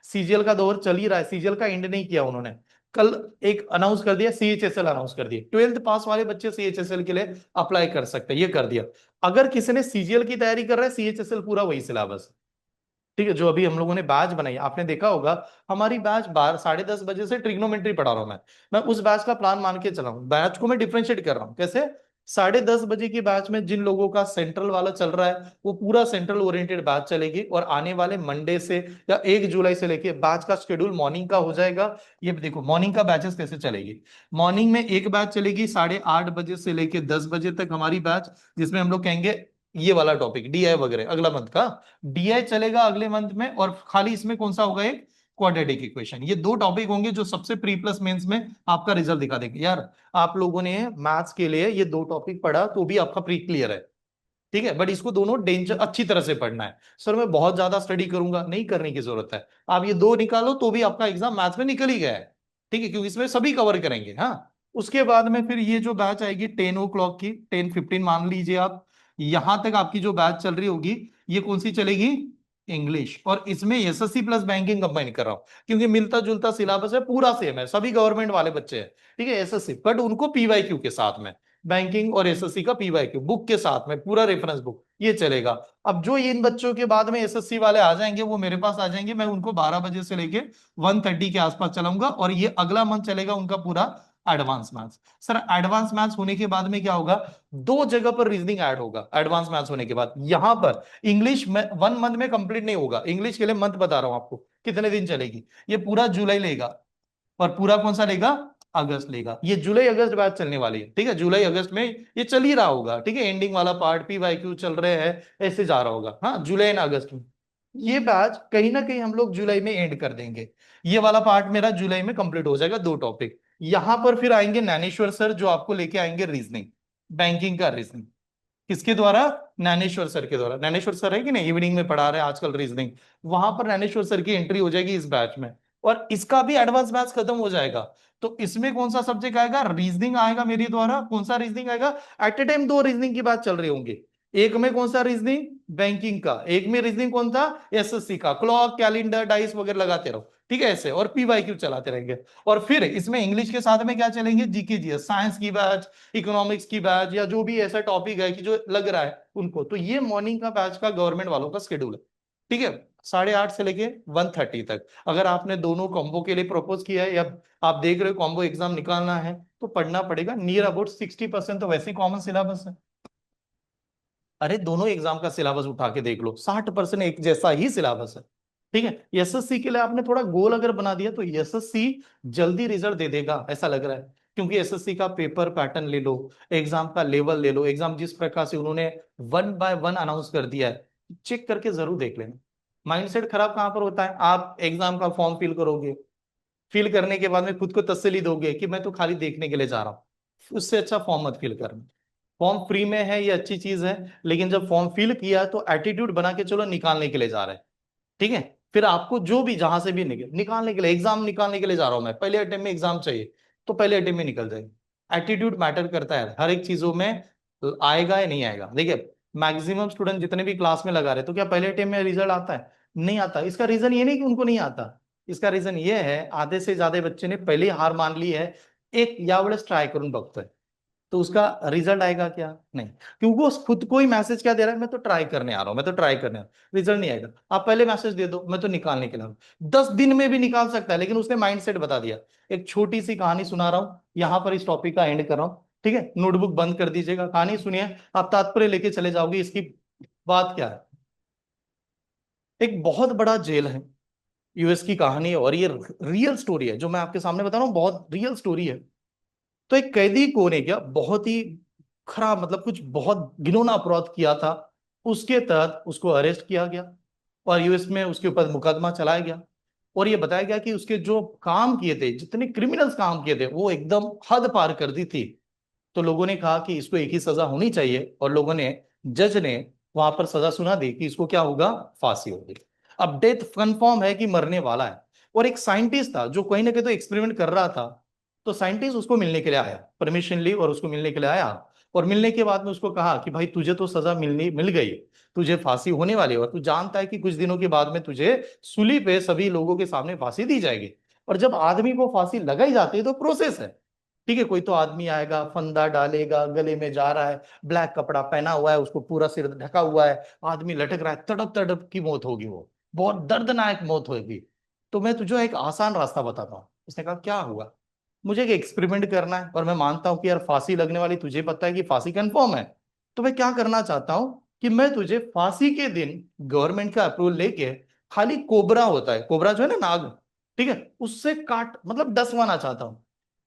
सीजीएल का दौर चल ही रहा है, सीजीएल का एंड नहीं किया उन्होंने। कल एक अनाउंस कर दिया, सीएचएसएल अनाउंस कर दिया, 12th पास वाले बच्चे सीएचएसएल के लिए अप्लाई कर सकते हैं, ये कर दिया। अगर किसी ने सीजीएल की तैयारी कर रहा है, सीएचएसएल पूरा वही सिलेबस, ठीक है। जो अभी हम लोगों ने बैच बनाई, आपने देखा होगा हमारी बैच 12 साढ़े 10 बजे से ट्रिग्नोमेट्री पढ़ा रहा हूं मैं उस बैच का प्लान मान के चला हूं। बैच को मैं डिफरेंशिएट कर रहा हूं कैसे, 10:30 बजे की बैच में जिन लोगों का सेंट्रल वाला चल रहा है वो पूरा सेंट्रल ओरिएंटेड बैच चलेगी, और आने वाले मंडे से या 1 जुलाई से लेके बैच का शेड्यूल मॉर्निंग का हो जाएगा। ये देखो मॉर्निंग का बैचेस कैसे चलेगी। मॉर्निंग में एक बैच चलेगी 8:30 बजे से लेके 10 बजे तक हमारी बैच, जिसमें हम लोग कहेंगे ये वाला टॉपिक डीआई वगैरह अगला मंथ का, डीआई चलेगा अगले मंथ में। और खाली इसमें कौन सा होगा एक क्वाड्रेटिक इक्वेशन, ये दो टॉपिक होंगे जो सबसे प्री प्लस मेंस में आपका रिजल्ट दिखा देंगे। यार आप लोगों ने मैथ्स के लिए ये दो टॉपिक पढ़ा तो भी आपका प्री क्लियर है, ठीक है, बट इसको दोनों डेंजर अच्छी तरह से पढ़ना है। सर मैं बहुत ज्यादा स्टडी करूंगा, नहीं करने की जरूरत है। आप ये दो निकालो तो भी आपका एग्जाम मैथ्स में निकल ही गया है, ठीक है, क्योंकि इसमें सभी कवर करेंगे, हाँ। उसके बाद में फिर ये जो बैच आएगी 10 o'clock की, 10:15 मान लीजिए आप, यहां तक आपकी जो बैच चल रही होगी ये कौन सी चलेगी, इंग्लिश। और इसमें एसएससी प्लस बैंकिंग कंबाइन कर रहा हूं, क्योंकि मिलता जुलता सिलेबस है, पूरा सेम है, सभी गवर्नमेंट वाले बच्चे हैं, ठीक है, एसएससी, बट उनको पीवाईक्यू के साथ में, बैंकिंग और एसएससी का पीवाईक्यू बुक के साथ में पूरा रेफरेंस बुक ये चलेगा। अब जो इन बच्चों के बाद में एसएससी वाले आ जाएंगे वो मेरे पास आ जाएंगे, मैं उनको 12 बजे से लेके 1:30 के आसपास चलाऊंगा, और ये अगला मंथ चलेगा उनका पूरा advance maths. Sir advance maths होने के बाद में क्या होगा, दो जगह पर रीजनिंग ऐड होगा एडवांस मैथ्स होने के बाद। यहां पर इंग्लिश में 1 मंथ में कंप्लीट नहीं होगा, इंग्लिश के लिए मंथ बता रहा हूं आपको कितने दिन चलेगी, ये पूरा जुलाई लेगा, और पूरा कौन सा लेगा, अगस्त लेगा। ये जुलाई अगस्त बैच चलने वाली है, ठीक है, जुलाई अगस्त में ये चल ही रहा होगा, ठीक है, एंडिंग वाला पार्ट PYQ चल रहे हैं, ऐसे जा रहा होगा, हाँ जुलाई एंड अगस्त में। ये बैच कहीं ना कहीं हम लोग जुलाई में एंड कर देंगे, ये वाला पार्ट मेरा जुलाई में कंप्लीट हो जाएगा, 2 टॉपिक। यहां पर फिर आएंगे ज्ञानेश्वर सर, जो आपको लेके आएंगे रीजनिंग, बैंकिंग का रीजनिंग। किसके द्वारा, ज्ञानेश्वर सर के द्वारा। ज्ञानेश्वर सर है कि नहीं, इवनिंग में पढ़ा रहे हैं आजकल रीजनिंग, वहां पर ज्ञानेश्वर सर की एंट्री हो जाएगी इस बैच में, और इसका भी एडवांस बैच खत्म हो जाएगा। तो इसमें कौन सा सब्जेक्ट आएगा, रीजनिंग आएगा मेरे द्वारा। कौन सा रीजनिंग आएगा, एट ए टाइम 2 रीजनिंग की बात चल रही होंगे, एक में कौन सा रीजनिंग, बैंकिंग का, एक में रीजनिंग कौन था, SSC का। क्लॉक कैलेंडर डाइस वगैरह लगाते रहो, ठीक है ऐसे, और PYQ चलाते रहेंगे। और फिर इसमें इंग्लिश के साथ में क्या चलेंगे, GK GS, साइंस की बैच, इकोनॉमिक्स की बैच, या जो भी ऐसा टॉपिक है कि जो लग रहा है उनको। तो ये मॉर्निंग का बैच का गवर्नमेंट वालों का शेड्यूल है, ठीक है, 8:30 से लेके 1:30 तक। अगर आपने दोनों कॉम्बो के लिए प्रपोज किया है, या आप देख रहे हो कॉम्बो एग्जाम निकालना है, तो पढ़ना पड़ेगा। नियर अबाउट 60% तो वैसे ही कॉमन सिलेबस है। अरे दोनों एग्जाम का सिलेबस उठा के देख लो, 60% एक जैसा ही सिलेबस है, ठीक है। SSC के लिए आपने थोड़ा गोल अगर बना दिया तो SSC जल्दी रिजल्ट दे देगा ऐसा लग रहा है, क्योंकि SSC का पेपर पैटर्न ले लो, एग्जाम का लेवल ले लो, एग्जाम जिस प्रकार से उन्होंने 1 बाय 1 अनाउंस कर दिया है, चेक करके जरूर देख लेना। माइंडसेट खराब कहां पर होता है, आप एग्जाम का फॉर्म फिल करोगे, फिल करने के बाद में खुद को तसल्ली दोगे कि मैं तो खाली देखने के लिए जा रहा हूँ, उससे अच्छा फॉर्म मत फिल करना। फॉर्म फ्री में है, ये अच्छी चीज है, लेकिन जब फॉर्म फिल किया तो एटीट्यूड बना के चलो निकालने के लिए जा रहे हैं, ठीक है। फिर आपको जो भी जहां से भी निकालने के लिए, एग्जाम निकालने के लिए जा रहा हूं मैं, पहले अटेम्प्ट में एग्जाम चाहिए, तो पहले अटेम्प्ट में निकल जाएगी। एटीट्यूड मैटर करता है हर एक चीजों में, आएगा या नहीं आएगा। देखिए मैक्सिमम स्टूडेंट जितने भी क्लास में लगा रहे, तो क्या पहले अटेम्प्ट में रिजल्ट आता है, नहीं आता। इसका रीजन ये नहीं कि उनको नहीं आता, इसका रीजन ये है आधे से ज्यादा बच्चे ने पहले ही हार मान ली है, एक यावेळेस ट्राई करून बघतोय, तो उसका रिजल्ट आएगा क्या, नहीं, क्योंकि वो खुद को ही मैसेज क्या दे रहा है, मैं तो ट्राई करने आ रहा हूं, मैं तो ट्राई करने आ रहा हूं, रिजल्ट नहीं आएगा। आप पहले मैसेज दे दो, मैं तो निकालने के लिए आ रहा हूं। 10 दिन में भी निकाल सकता है, लेकिन उसने माइंडसेट बता दिया। एक छोटी सी कहानी सुना रहा हूं, यहां पर इस टॉपिक का एंड कर रहा हूं, ठीक है, नोटबुक बंद कर दीजिएगा, कहानी सुनिए, आप तात्पर्य लेके चले जाओगे इसकी। बात क्या है, एक बहुत बड़ा जेल है, US की कहानी है, और ये रियल स्टोरी है जो मैं आपके सामने बता रहा हूँ, बहुत रियल स्टोरी है। तो एक कैदी को ने क्या बहुत ही खराब, मतलब कुछ बहुत घिनौना अपराध किया था, उसके तहत उसको अरेस्ट किया गया, और US में उसके ऊपर मुकदमा चलाया गया। और ये बताया गया कि उसके जो काम किए थे, जितने क्रिमिनल्स काम किए थे, वो एकदम हद पार कर दी थी। तो लोगों ने कहा कि इसको एक ही सजा होनी चाहिए, और लोगों ने, जज ने वहां पर सजा सुना दी कि इसको क्या होगा, फांसी होगी। अब डेथ कंफर्म है कि मरने वाला है, और एक साइंटिस्ट था जो कहीं ना कहीं तो एक्सपेरिमेंट कर रहा था, तो साइंटिस्ट उसको मिलने के लिए आया, परमिशन ली और उसको मिलने के लिए आया। और मिलने के बाद में उसको कहा कि भाई तुझे तो सजा मिल गई, तुझे फांसी होने वाली है, और तू जानता है कि कुछ दिनों के बाद में तुझे सूली पे सभी लोगों के सामने फांसी दी जाएगी। और जब आदमी को फांसी लगाई जाती है तो प्रोसेस है, ठीक है, कोई तो आदमी आएगा, फंदा डालेगा, गले में जा रहा है, ब्लैक कपड़ा पहना हुआ है, उसको पूरा सिर ढका हुआ है, आदमी लटक रहा है, तड़प तड़प की मौत होगी, वो बहुत दर्दनाक मौत होगी। तो मैं तुझे एक आसान रास्ता बताता हूँ। उसने कहा क्या हुआ, मुझे एक एक्सपेरिमेंट करना है, और मैं मानता हूं कि यार फांसी लगने वाली, तुझे पता है कि फांसी कंफर्म है, तो मैं क्या करना चाहता हूं कि मैं तुझे फांसी के दिन गवर्नमेंट का अप्रूवल लेके, खाली कोबरा होता है, कोबरा जो है ना नाग, ठीक है, उससे काट मतलब डसवाना चाहता हूं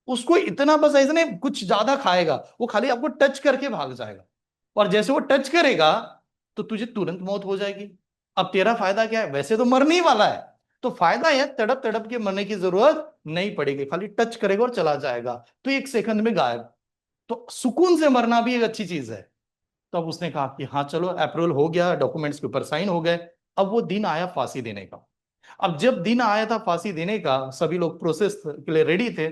उसको, इतना बस ऐसे नहीं कुछ ज्यादा खाएगा, वो खाली आपको टच करके भाग जाएगा, और जैसे वो टच करेगा तो तुझे तुरंत मौत हो जाएगी। अब तेरा फायदा क्या है, वैसे तो मरने ही वाला है, तो फायदा है तड़प तड़प के मरने की जरूरत नहीं पड़ेगी, खाली टच करेगा और चला जाएगा, तो 1 सेकंड में गायब। तो सुकून से मरना भी एक अच्छी चीज है। तो अब उसने कहा कि हाँ चलो, अप्रूवल हो गया, डॉक्यूमेंट्स के ऊपर साइन हो गए। अब वो दिन आया फांसी देने का। अब जब दिन आया था फांसी देने का, सभी लोग प्रोसेस के लिए रेडी थे।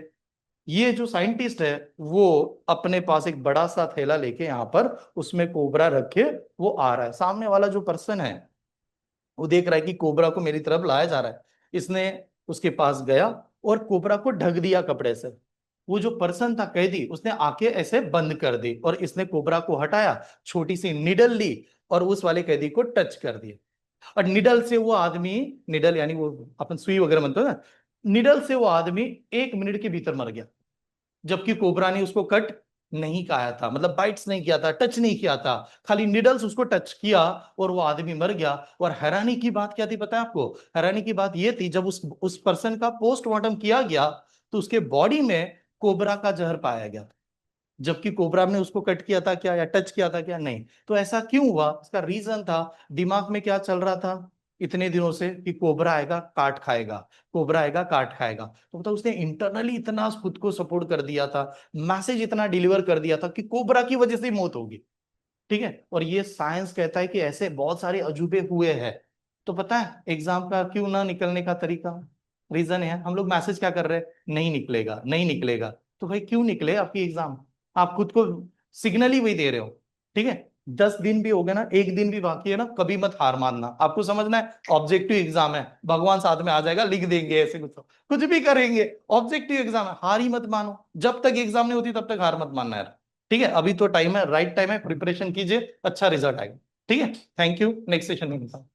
ये जो साइंटिस्ट है, वो अपने पास एक बड़ा सा थैला लेके यहाँ पर, उसमें कोबरा रखे, वो आ रहा है। सामने वाला जो पर्सन है, वो देख रहा है कि कोबरा को मेरी तरफ लाया जा रहा है। इसने उसके पास गया और कोबरा को ढक दिया कपड़े से। वो जो पर्सन था कैदी, उसने आंखें ऐसे बंद कर दी, और इसने कोबरा को हटाया, छोटी सी निडल ली, और उस वाले कैदी को टच कर दिया। और निडल से वो आदमी, निडल यानी वो अपन सुई वगैरह बनते हो ना, निडल से वो आदमी 1 मिनट के भीतर मर गया। जबकि कोबरा ने उसको कट नहीं खाया था, मतलब बाइट्स नहीं किया था, टच नहीं किया था, खाली निडल्स उसको टच किया और वो आदमी मर गया। और हैरानी की बात क्या थी पता है आपको? हैरानी की बात ये थी, जब उस पर्सन का पोस्टमार्टम किया गया तो उसके बॉडी में कोबरा का जहर पाया गया, जबकि कोबरा ने उसको कट किया था क्या या टच किया था क्या? नहीं। तो ऐसा क्यों हुआ? इसका रीजन था, दिमाग में क्या चल रहा था इतने दिनों से कि कोबरा आएगा काट खाएगा, कोबरा आएगा काट खाएगा। तो बताओ, उसने इंटरनली इतना खुद को सपोर्ट कर दिया था, मैसेज इतना डिलीवर कर दिया था कि कोबरा की वजह से ही मौत होगी। ठीक है, और ये साइंस कहता है कि ऐसे बहुत सारे अजूबे हुए हैं। तो पता है एग्जाम का क्यों ना निकलने का तरीका? रीजन है, हम लोग मैसेज क्या कर रहे हैं, नहीं निकलेगा नहीं निकलेगा। तो भाई क्यों निकले आपकी एग्जाम? आप खुद को सिग्नल ही वही दे रहे हो। ठीक है, 10 दिन भी हो गए ना, एक दिन भी बाकी है ना, कभी मत हार मानना। आपको समझना है ऑब्जेक्टिव एग्जाम है, भगवान साथ में आ जाएगा, लिख देंगे ऐसे कुछ कुछ भी करेंगे। ऑब्जेक्टिव एग्जाम है, हार ही मत मानो। जब तक एग्जाम नहीं होती तब तक हार मत मानना यार। ठीक है, अभी तो टाइम है, राइट टाइम है, प्रिपरेशन कीजिए, अच्छा रिजल्ट आएगा। ठीक है, थैंक यू, नेक्स्ट सेशन में मिलता हूं।